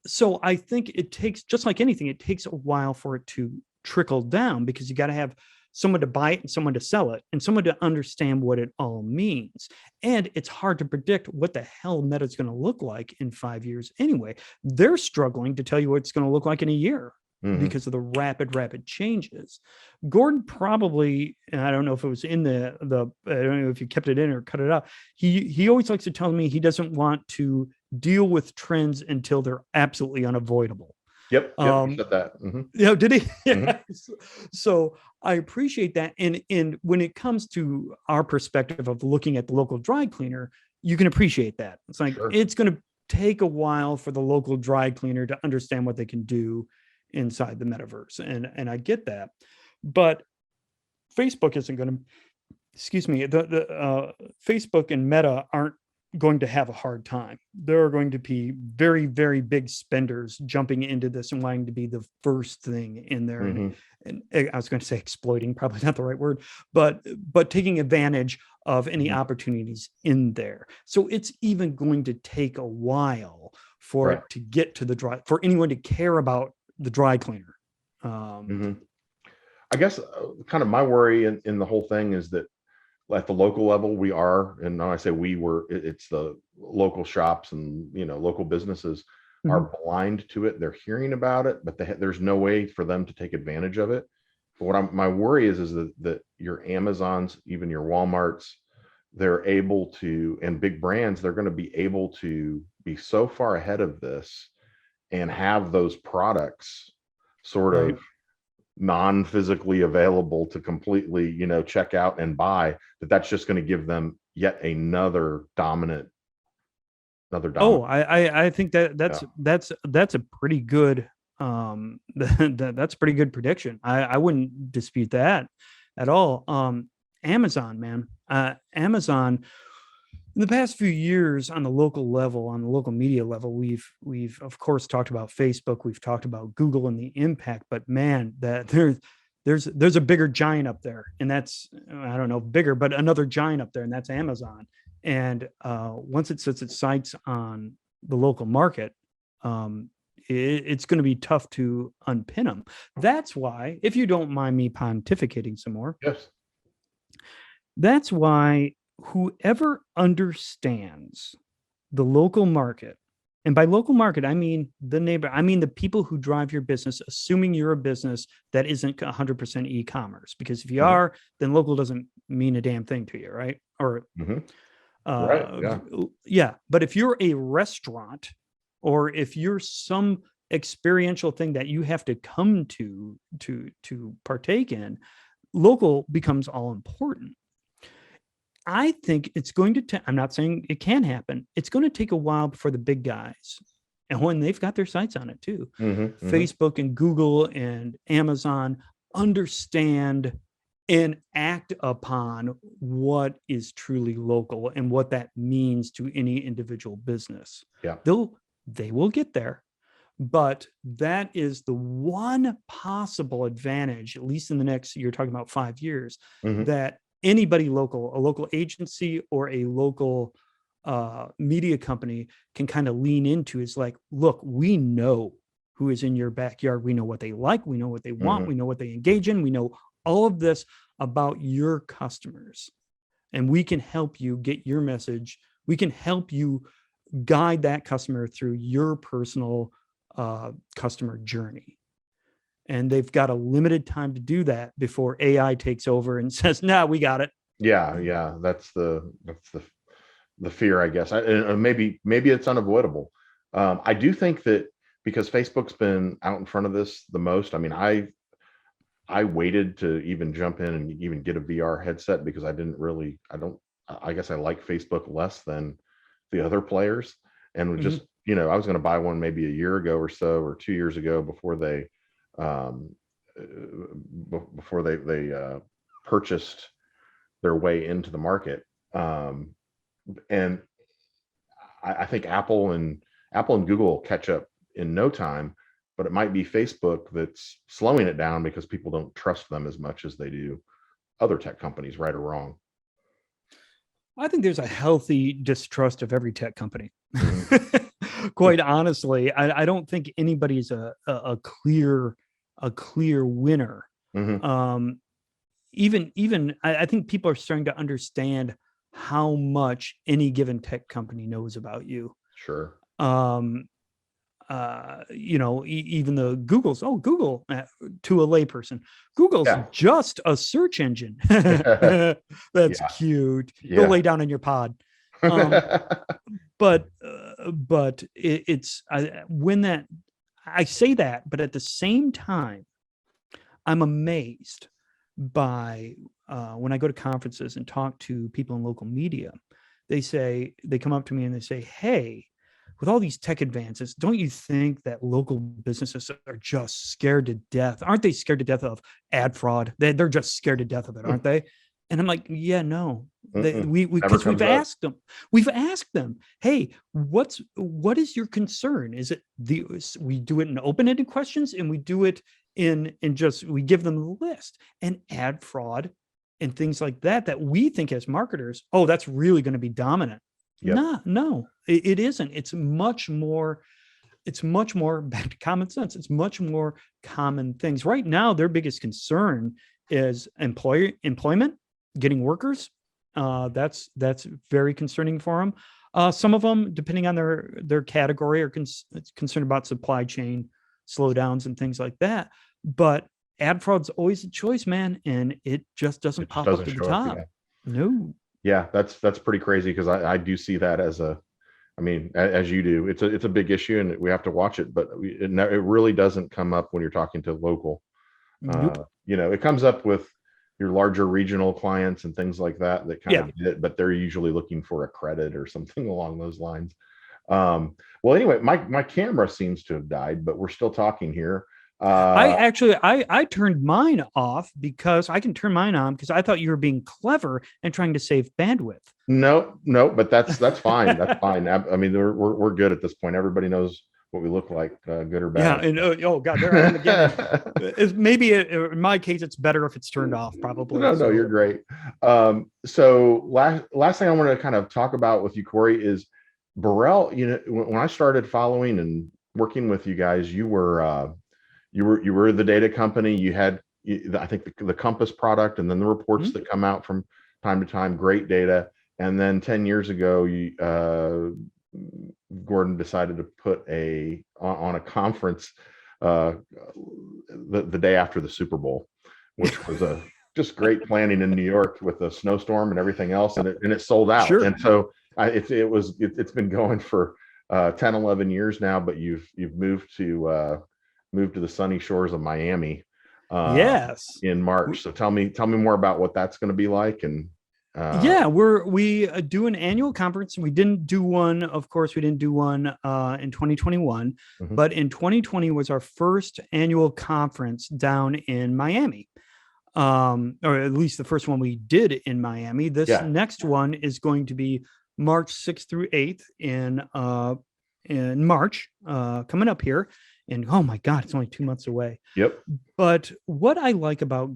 Speaker 6: so I think it takes, just like anything, it takes a while for it to trickle down, because you got to have someone to buy it and someone to sell it and someone to understand what it all means. And it's hard to predict what the hell Meta is going to look like in 5 years anyway. They're struggling to tell you what it's going to look like in a year because of the rapid changes. Gordon probably, and I don't know if it was in I don't know if you kept it in or cut it out. He always likes to tell me he doesn't want to deal with trends until they're absolutely unavoidable.
Speaker 7: Yep, he said that.
Speaker 6: Yeah, did he? Yeah. So I appreciate that. And when it comes to our perspective of looking at the local dry cleaner, you can appreciate that. It's like, it's going to take a while for the local dry cleaner to understand what they can do inside the metaverse. And I get that. But Facebook isn't going to, the Facebook and Meta aren't going to have a hard time. There are going to be very, very big spenders jumping into this and wanting to be the first thing in there. And I was going to say exploiting, probably not the right word, but taking advantage of any opportunities in there. So it's even going to take a while for it to get to for anyone to care about the dry cleaner.
Speaker 7: I guess kind of my worry in the whole thing is that at the local level, we are, and now I say it's the local shops and, local businesses are blind to it. They're hearing about it, but there's no way for them to take advantage of it. But my worry is that your Amazons, even your Walmarts, they're able to, and big brands, they're going to be able to be so far ahead of this and have those products sort of non-physically available to completely, check out and buy, that's just going to give them yet another dominant. Oh,
Speaker 6: I think that's a pretty good that's a pretty good prediction. I wouldn't dispute that at all. Amazon, man, Amazon in the past few years on the local level, on the local media level, we've of course talked about Facebook, we've talked about Google and the impact, but man, that there's a bigger giant up there, and that's, I don't know, bigger, but another giant up there, and that's Amazon. And once it sets its sights on the local market, it's going to be tough to unpin them. That's why, if you don't mind me pontificating some more,
Speaker 7: Yes.
Speaker 6: that's why whoever understands the local market, and by local market, I mean the neighbor, I mean the people who drive your business, assuming you're a business that isn't 100% e-commerce, because if you are, then local doesn't mean a damn thing to you, right? Or
Speaker 7: Right.
Speaker 6: yeah. But if you're a restaurant, or if you're some experiential thing that you have to come to partake in, local becomes all important. I think it's going to, I'm not saying it can happen. It's going to take a while before the big guys, and when they've got their sights on it too, Facebook and Google and Amazon understand and act upon what is truly local and what that means to any individual business.
Speaker 7: Yeah.
Speaker 6: They will get there, but that is the one possible advantage, at least in the next, you're talking about 5 years, that anybody local, a local agency or a local media company can kind of lean into, is like, look, we know who is in your backyard. We know what they like. We know what they want. We know what they engage in. We know all of this about your customers, and we can help you get your message. We can help you guide that customer through your personal customer journey. And they've got a limited time to do that before AI takes over and says, "No, we got it."
Speaker 7: Yeah. That's the fear, I guess. Maybe it's unavoidable. I do think that because Facebook's been out in front of this the most. I mean, I waited to even jump in and even get a VR headset because I guess I like Facebook less than the other players, and just, I was going to buy one maybe a year ago or so, or 2 years ago, before they purchased their way into the market. And I think Apple and Google will catch up in no time, but it might be Facebook that's slowing it down because people don't trust them as much as they do other tech companies, right or wrong.
Speaker 6: I think there's a healthy distrust of every tech company. Quite honestly, I don't think anybody's a clear winner. Even I think people are starting to understand how much any given tech company knows about you.
Speaker 7: Sure.
Speaker 6: Even the Google to a layperson, Google's just a search engine. That's cute. Go lay down in your pod. But I say that, but at the same time, I'm amazed by when I go to conferences and talk to people in local media. They come up to me and they say, "Hey, with all these tech advances, don't you think that local businesses are just scared to death? Aren't they scared to death of ad fraud? They're just scared to death of it, aren't they?" And I'm like, "Yeah, no." Because we've asked them, "Hey, what is your concern? Is it we do it in open-ended questions, and we do it we give them the list, and ad fraud and things like that we think as marketers, oh, that's really going to be dominant." Yep. No, it isn't. It's much more back to common sense. It's much more common things. Right now, their biggest concern is employment, getting workers. That's very concerning for them. Some of them, depending on their category, are concerned about supply chain slowdowns and things like that. But ad fraud's always a choice, man, and it just doesn't pop up to the top. No.
Speaker 7: Yeah, that's pretty crazy, because I do see that as as you do, it's a big issue, and we have to watch it, but it really doesn't come up when you're talking to local.
Speaker 6: Nope.
Speaker 7: It comes up with your larger regional clients and things like that kind of get it, but they're usually looking for a credit or something along those lines. Well, anyway, my camera seems to have died, but we're still talking here.
Speaker 6: I turned mine off, because I can turn mine on because I thought you were being clever and trying to save bandwidth.
Speaker 7: No, but that's fine. That's fine. I mean, we're good at this point. Everybody knows what we look like, good or
Speaker 6: Yeah,
Speaker 7: bad.
Speaker 6: and oh god, there I am again. Maybe in my case, it's better if it's turned off. Probably.
Speaker 7: No,
Speaker 6: So,
Speaker 7: you're great. So last thing I want to kind of talk about with you, Corey, is Borrell. You know, when I started following and working with you guys, you were the data company. You had, I think, the Compass product, and then the reports that come out from time to time. Great data. And then 10 years ago, Gordon decided to put on a conference the day after the Super Bowl, which was just great planning in New York with the snowstorm and everything else, and it sold out.
Speaker 6: Sure.
Speaker 7: And so it's been going for 10, 11 years now, but you've moved to the sunny shores of Miami
Speaker 6: yes.
Speaker 7: in March. So tell me more about what that's going to be like. And
Speaker 6: yeah, we do an annual conference. We didn't do one, of course, in 2021, but in 2020 was our first annual conference down in Miami. Or at least the first one we did in Miami. This next one is going to be March 6th through 8th in March, coming up here. And oh my God, it's only 2 months away.
Speaker 7: Yep. But
Speaker 6: what I like about,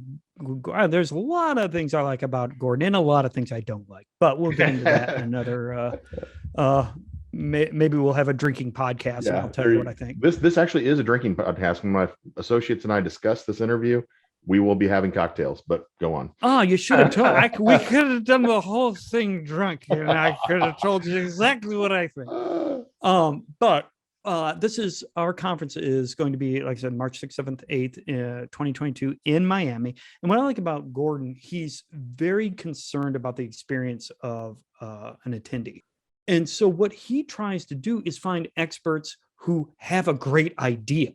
Speaker 6: there's a lot of things I like about Gordon and a lot of things I don't like, but we'll get into that in another, maybe we'll have a drinking podcast and I'll tell you what I think.
Speaker 7: This actually is a drinking podcast. When my associates and I discussed this interview, we will be having cocktails, but go on.
Speaker 6: Oh, you should have told. We could have done the whole thing drunk, and I could have told you exactly what I think. But this is our conference is going to be, like I said, March 6th, 7th, 8th, 2022 in Miami. And what I like about Gordon, he's very concerned about the experience of an attendee. And so what he tries to do is find experts who have a great idea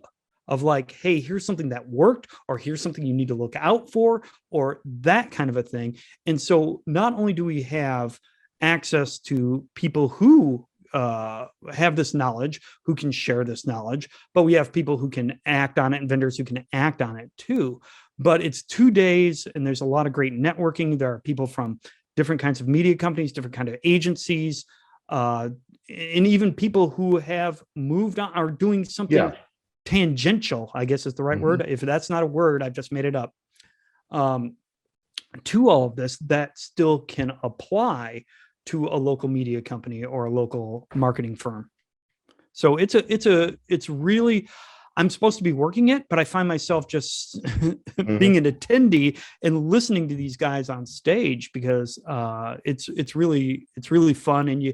Speaker 6: of like, hey, here's something that worked, or here's something you need to look out for, or that kind of a thing. And so not only do we have access to people who have this knowledge, who can share this knowledge, but we have people who can act on it and vendors who can act on it too. But it's 2 days and there's a lot of great networking. There are people from different kinds of media companies, different kind of agencies, and even people who have moved on, are doing something tangential, I guess is the right word. If that's not a word, I've just made it up. To all of this that still can apply to a local media company or a local marketing firm. So it's really, I'm supposed to be working it, but I find myself just being an attendee and listening to these guys on stage because it's really fun, and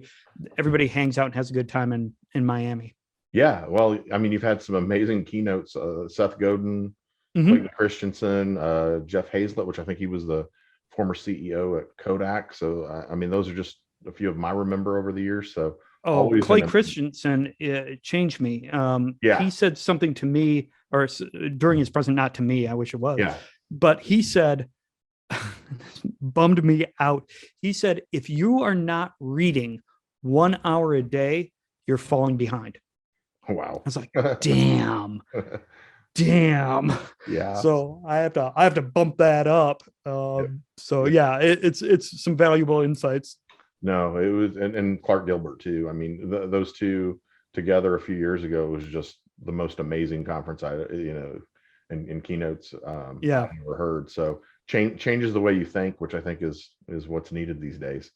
Speaker 6: everybody hangs out and has a good time in Miami.
Speaker 7: Yeah, well, I mean, you've had some amazing keynotes. Seth Godin, Clayton Christensen, Jeff Hazlett, which I think he was the former CEO at Kodak. So, I mean, those are just a few of them I remember over the years. So,
Speaker 6: Clay Christensen changed me. He said something to me, or during his present, not to me, I wish it was.
Speaker 7: Yeah.
Speaker 6: But he said, bummed me out. He said, if you are not reading 1 hour a day, you're falling behind.
Speaker 7: Wow.
Speaker 6: I was like, damn. Yeah. So I have to bump that up. So yeah, it's some valuable insights.
Speaker 7: No, it was, and Clark Gilbert too. I mean, those two together a few years ago was just the most amazing conference in keynotes I've ever heard. So changes the way you think, which I think is what's needed these days.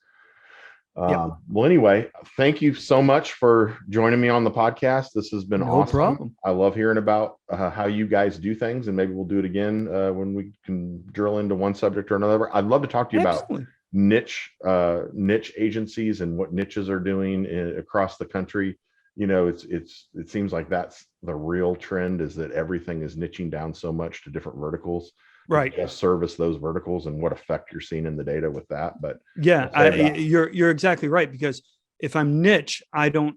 Speaker 7: Well, anyway, thank you so much for joining me on the podcast. This has been awesome.
Speaker 6: Problem.
Speaker 7: I love hearing about how you guys do things, and maybe we'll do it again when we can drill into one subject or another. I'd love to talk to you about niche agencies and what niches are doing across the country. You know, it seems like that's the real trend, is that everything is niching down so much to different verticals.
Speaker 6: Right.
Speaker 7: Just service those verticals and what effect you're seeing in the data with that. But
Speaker 6: you're exactly right, because if I'm niche, I don't,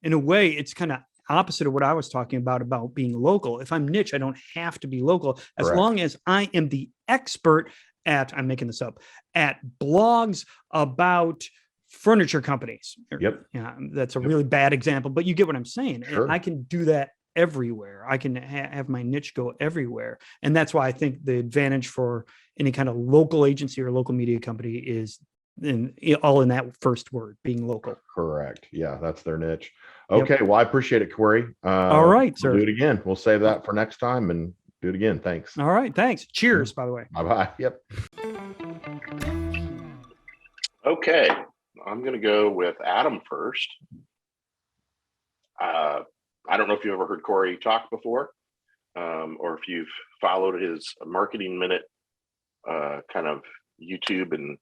Speaker 6: in a way, it's kind of opposite of what I was talking about being local. If I'm niche, I don't have to be local as long as I am the expert at, I'm making this up, at blogs about furniture companies.
Speaker 7: Yep.
Speaker 6: Yeah, that's a really bad example, but you get what I'm saying.
Speaker 7: Sure.
Speaker 6: And I can do that everywhere. I can have my niche go everywhere. And that's why I think the advantage for any kind of local agency or local media company is And all in that first word, being local.
Speaker 7: Correct. Yeah, that's their niche.
Speaker 6: Yep.
Speaker 7: Okay, well, I appreciate it, Corey.
Speaker 6: All right,
Speaker 7: we'll
Speaker 6: sir.
Speaker 7: do it again. We'll save that for next time and do it again. Thanks.
Speaker 6: All right, thanks. Cheers, by the way.
Speaker 7: Bye-bye. Yep.
Speaker 2: Okay, I'm going to go with Adam first. I don't know if you ever heard Corey talk before, or if you've followed his Marketing Minute kind of YouTube and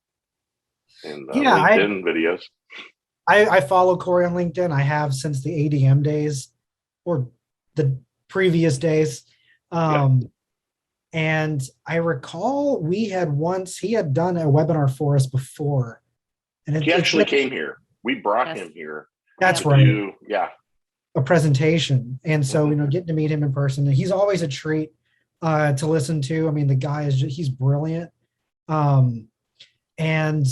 Speaker 2: LinkedIn videos.
Speaker 4: I follow Corey on LinkedIn. I have since the ADM days or the previous days. And I recall he had done a webinar for us before. And
Speaker 2: he actually came here. We brought him here.
Speaker 4: That's right. A presentation. And so, getting to meet him in person, he's always a treat to listen to. I mean, the guy he's brilliant. And,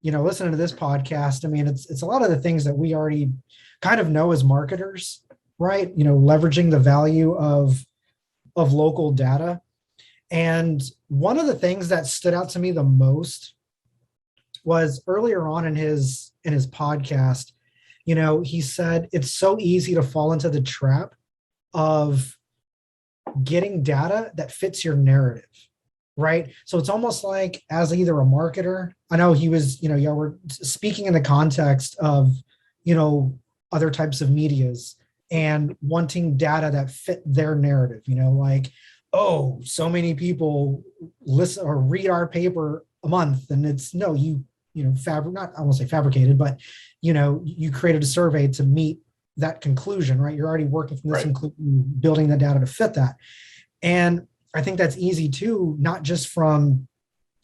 Speaker 4: listening to this podcast, I mean, it's a lot of the things that we already kind of know as marketers, right? Leveraging the value of local data. And one of the things that stood out to me the most was earlier on in his podcast, he said it's so easy to fall into the trap of getting data that fits your narrative, right? So it's almost like as either a marketer, I know he was, y'all were speaking in the context of, other types of medias and wanting data that fit their narrative, like, oh, so many people listen or read our paper a month, and it's not, I won't say fabricated, but, you created a survey to meet that conclusion, right? You're already working from this conclusion, building the data to fit that. And I think that's easy too, not just from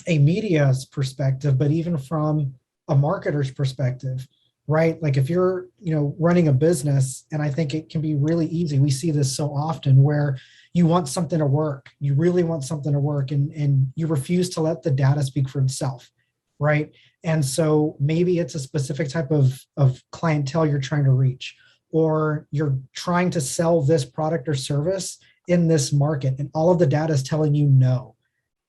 Speaker 4: a media's perspective, but even from a marketer's perspective, right? Like if you're, running a business, and I think it can be really easy. We see this so often where you want something to work. You really want something to work, and you refuse to let the data speak for itself, right? And so maybe it's a specific type of clientele you're trying to reach, or you're trying to sell this product or service in this market, and all of the data is telling you no.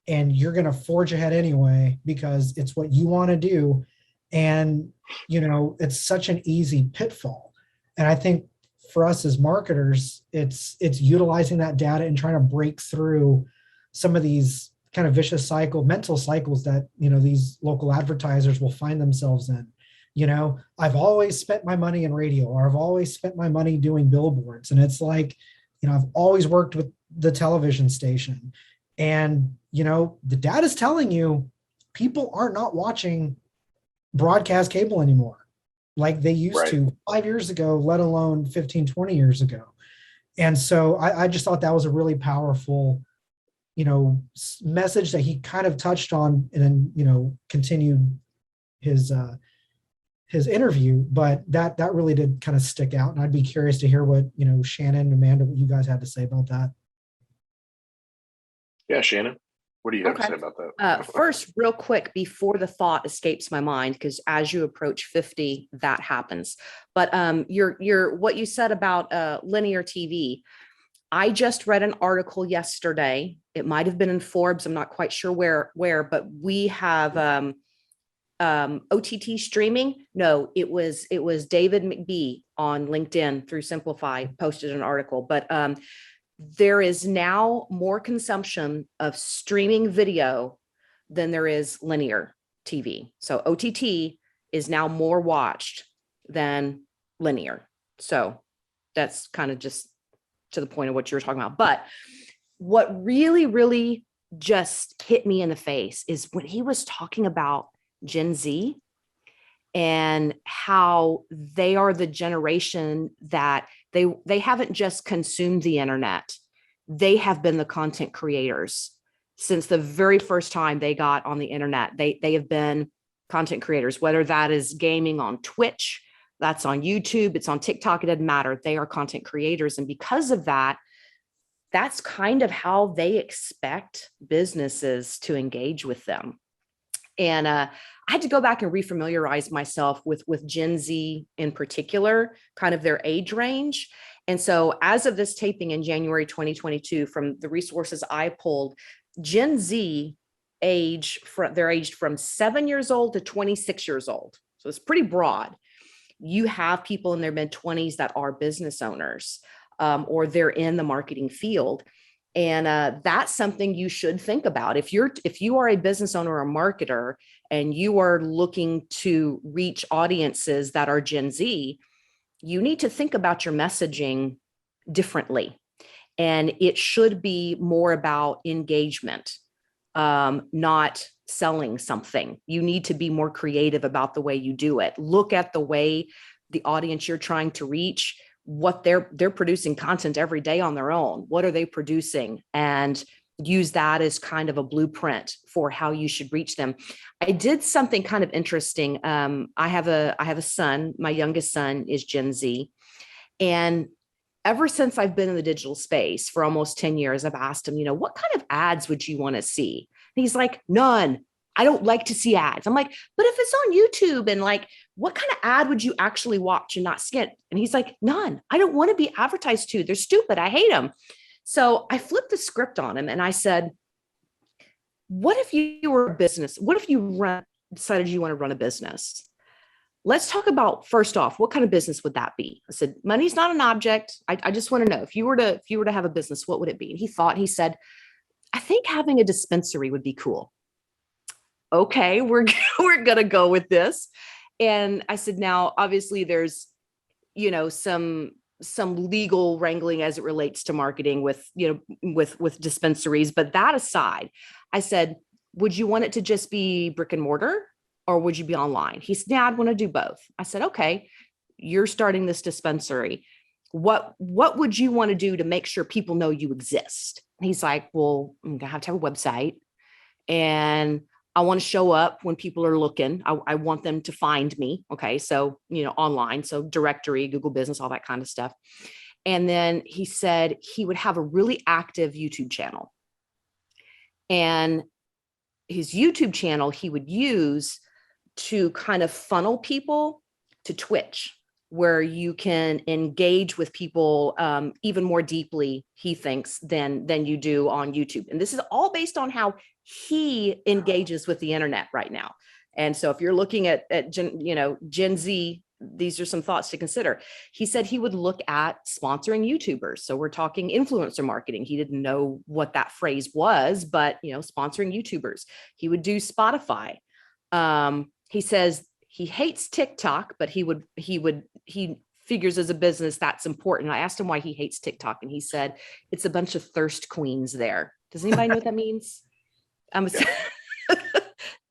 Speaker 4: And you're going to forge ahead anyway, because it's what you want to do. And, it's such an easy pitfall. And I think for us as marketers, it's utilizing that data and trying to break through some of these kind of vicious mental cycles that, these local advertisers will find themselves in. I've always spent my money in radio, or I've always spent my money doing billboards. And it's like, I've always worked with the television station, and, the data is telling you people are not watching broadcast cable anymore like they used to 5 years ago, let alone 15, 20 years ago. And so I just thought that was a really powerful, message that he kind of touched on, and then, continued his interview, but that really did kind of stick out. And I'd be curious to hear what, Shannon and Amanda, what you guys had to say about that.
Speaker 2: Yeah, Shannon, what do you have to say about that?
Speaker 3: First, real quick, before the thought escapes my mind, because as you approach 50, that happens. But what you said about linear TV, I just read an article yesterday. It might have been in Forbes. I'm not quite sure where, but we have OTT streaming. No, it was David McBee on LinkedIn through Simplify posted an article, but there is now more consumption of streaming video than there is linear TV. So OTT is now more watched than linear. So that's kind of just to the point of what you were talking about. But what really, really just hit me in the face is when he was talking about Gen Z and how they are the generation that they haven't just consumed the internet. They have been the content creators since the very first time they got on the internet. They have been content creators, whether that is gaming on Twitch, that's on YouTube, it's on TikTok, it doesn't matter. They are content creators. And because of that, that's kind of how they expect businesses to engage with them. And I had to go back and refamiliarize myself with Gen Z in particular, kind of their age range. And so as of this taping in January 2022, from the resources I pulled, Gen Z they're aged from 7 years old to 26 years old. So it's pretty broad. You have people in their mid-20s that are business owners, or they're in the marketing field. And that's something you should think about. If you are a business owner or a marketer and you are looking to reach audiences that are Gen Z, you need to think about your messaging differently. And it should be more about engagement, not selling something. You need to be more creative about the way you do it. Look at the way the audience you're trying to reach, what they're producing content every day on their own. What are they producing? And use that as kind of a blueprint for how you should reach them. I did something kind of interesting. I have a son. My youngest son is Gen Z. And ever since I've been in the digital space for almost 10 years, I've asked him, what kind of ads would you want to see? And he's like, none. I don't like to see ads. I'm like, but if it's on YouTube, and like, what kind of ad would you actually watch and not skip? And he's like, none. I don't want to be advertised to. They're stupid. I hate them. So I flipped the script on him and I said, what if you were a business? What if you decided you want to run a business? Let's talk about, first off, what kind of business would that be? I said, money's not an object. I just want to know, if you were to have a business, what would it be? And he said, I think having a dispensary would be cool. Okay, we're going to go with this. And I said, now, obviously there's, some legal wrangling as it relates to marketing with dispensaries. But that aside, I said, would you want it to just be brick and mortar, or would you be online? He said, yeah, I'd want to do both. I said, okay, you're starting this dispensary. What would you want to do to make sure people know you exist? And he's like, well, I'm going to have a website, and I want to show up when people are looking. I want them to find me. Okay. So, online, so directory, Google Business, all that kind of stuff. And then he said he would have a really active YouTube channel, and his YouTube channel he would use to kind of funnel people to Twitch, where you can engage with people even more deeply, he thinks, than you do on YouTube. And this is all based on how he engages with the internet right now. And so if you're looking at Gen Z, these are some thoughts to consider. He said he would look at sponsoring YouTubers. So we're talking influencer marketing. He didn't know what that phrase was, but sponsoring YouTubers. He would do Spotify. He says he hates TikTok, but he figures as a business that's important. I asked him why he hates TikTok, and he said it's a bunch of thirst queens there. Does anybody know what that means?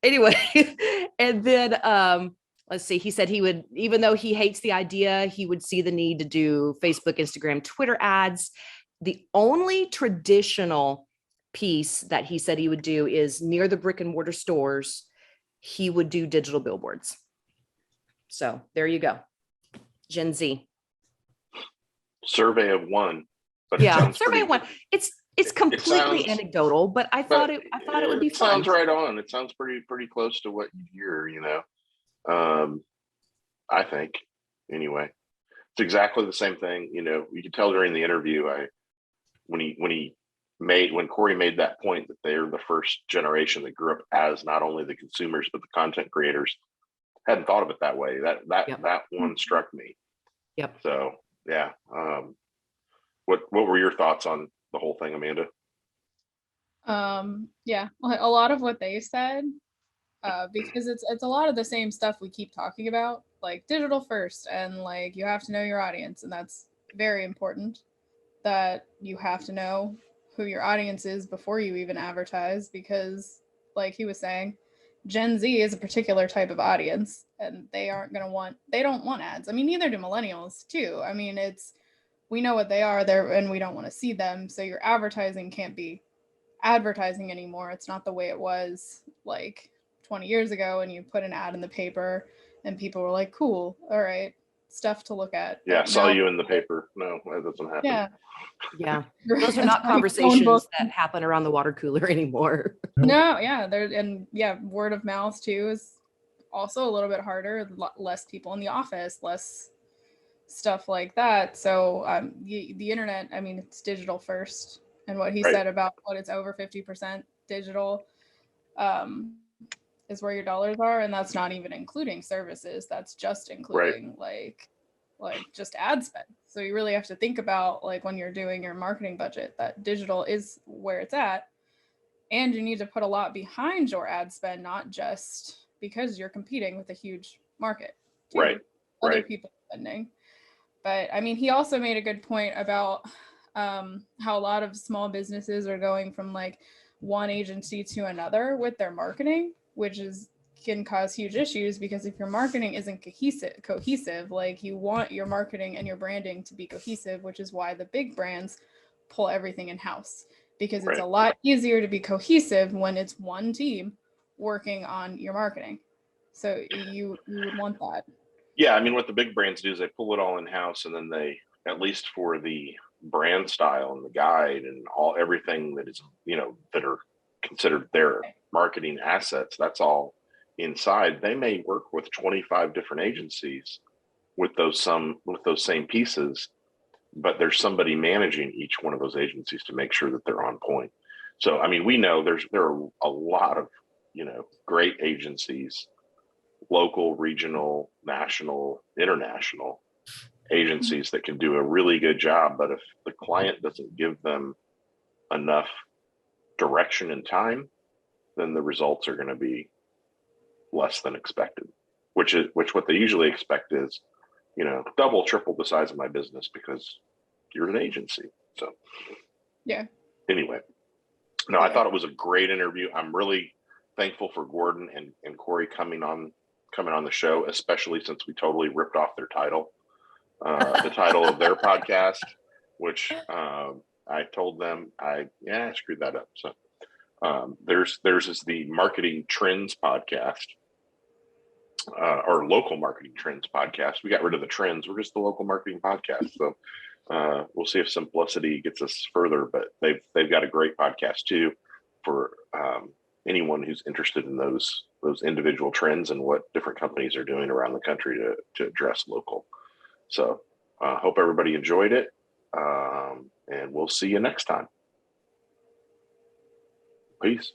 Speaker 3: Anyway, and then let's see. He said he would, even though he hates the idea, he would see the need to do Facebook, Instagram, Twitter ads. The only traditional piece that he said he would do is near the brick and mortar stores. He would do digital billboards. So there you go. Gen Z.
Speaker 2: Survey of one. But
Speaker 3: yeah, survey of one. It's completely anecdotal, but I thought it would be fun.
Speaker 2: Sounds right on. It sounds pretty close to what you hear, I think, anyway. It's exactly the same thing. You could tell during the interview, when Corey made that point that they're the first generation that grew up as not only the consumers but the content creators. Hadn't thought of it that way. That one struck me.
Speaker 3: Yep.
Speaker 2: So yeah. What were your thoughts on the whole thing, Amanda?
Speaker 5: Yeah, a lot of what they said, because it's a lot of the same stuff we keep talking about, like digital first, and like you have to know your audience, and that's very important. That you have to know who your audience is before you even advertise, because like he was saying, Gen Z is a particular type of audience, and they don't want ads. I mean, neither do millennials too. I mean, we know what they are there, and we don't want to see them. So your advertising can't be advertising anymore. It's not the way it was like 20 years ago, and you put an ad in the paper and people were like, cool, all right, stuff to look at.
Speaker 2: Yeah, saw you in the paper. No, that doesn't happen.
Speaker 3: Yeah. Those are not conversations that happen around the water cooler anymore.
Speaker 5: No, yeah, word of mouth too is also a little bit harder. Less people in the office, less stuff like that. So the internet, I mean, it's digital first, and what he said about what it's over 50% digital, is where your dollars are, and that's not even including services. That's just including like just ad spend. So you really have to think about, like, when you're doing your marketing budget, that digital is where it's at, and you need to put a lot behind your ad spend, not just because you're competing with a huge market too.
Speaker 2: Right.
Speaker 5: Other people spending. But I mean, he also made a good point about how a lot of small businesses are going from like one agency to another with their marketing, which can cause huge issues, because if your marketing isn't cohesive, like, you want your marketing and your branding to be cohesive, which is why the big brands pull everything in house, because it's a lot easier to be cohesive when it's one team working on your marketing. So you would want that.
Speaker 2: Yeah, I mean, what the big brands do is they pull it all in house, and then they, at least for the brand style and the guide and everything that is, that are considered their marketing assets, that's all inside. They may work with 25 different agencies with those same pieces, but there's somebody managing each one of those agencies to make sure that they're on point. So, I mean, we know there are a lot of, great agencies, local, regional, national, international agencies that can do a really good job. But if the client doesn't give them enough direction and time, then the results are going to be less than expected, which what they usually expect is, double, triple the size of my business because you're an agency. So
Speaker 5: yeah.
Speaker 2: Anyway, no, I thought it was a great interview. I'm really thankful for Gordon and Corey coming on the show, especially since we totally ripped off their title, the title of their podcast, which I told them I screwed that up. So theirs is the Marketing Trends podcast, or Local Marketing Trends podcast. We got rid of the trends. We're just the Local Marketing podcast. So we'll see if Simplicity gets us further, but they've got a great podcast too for anyone who's interested in those individual trends and what different companies are doing around the country to address local. So hope everybody enjoyed it, and we'll see you next time. Peace.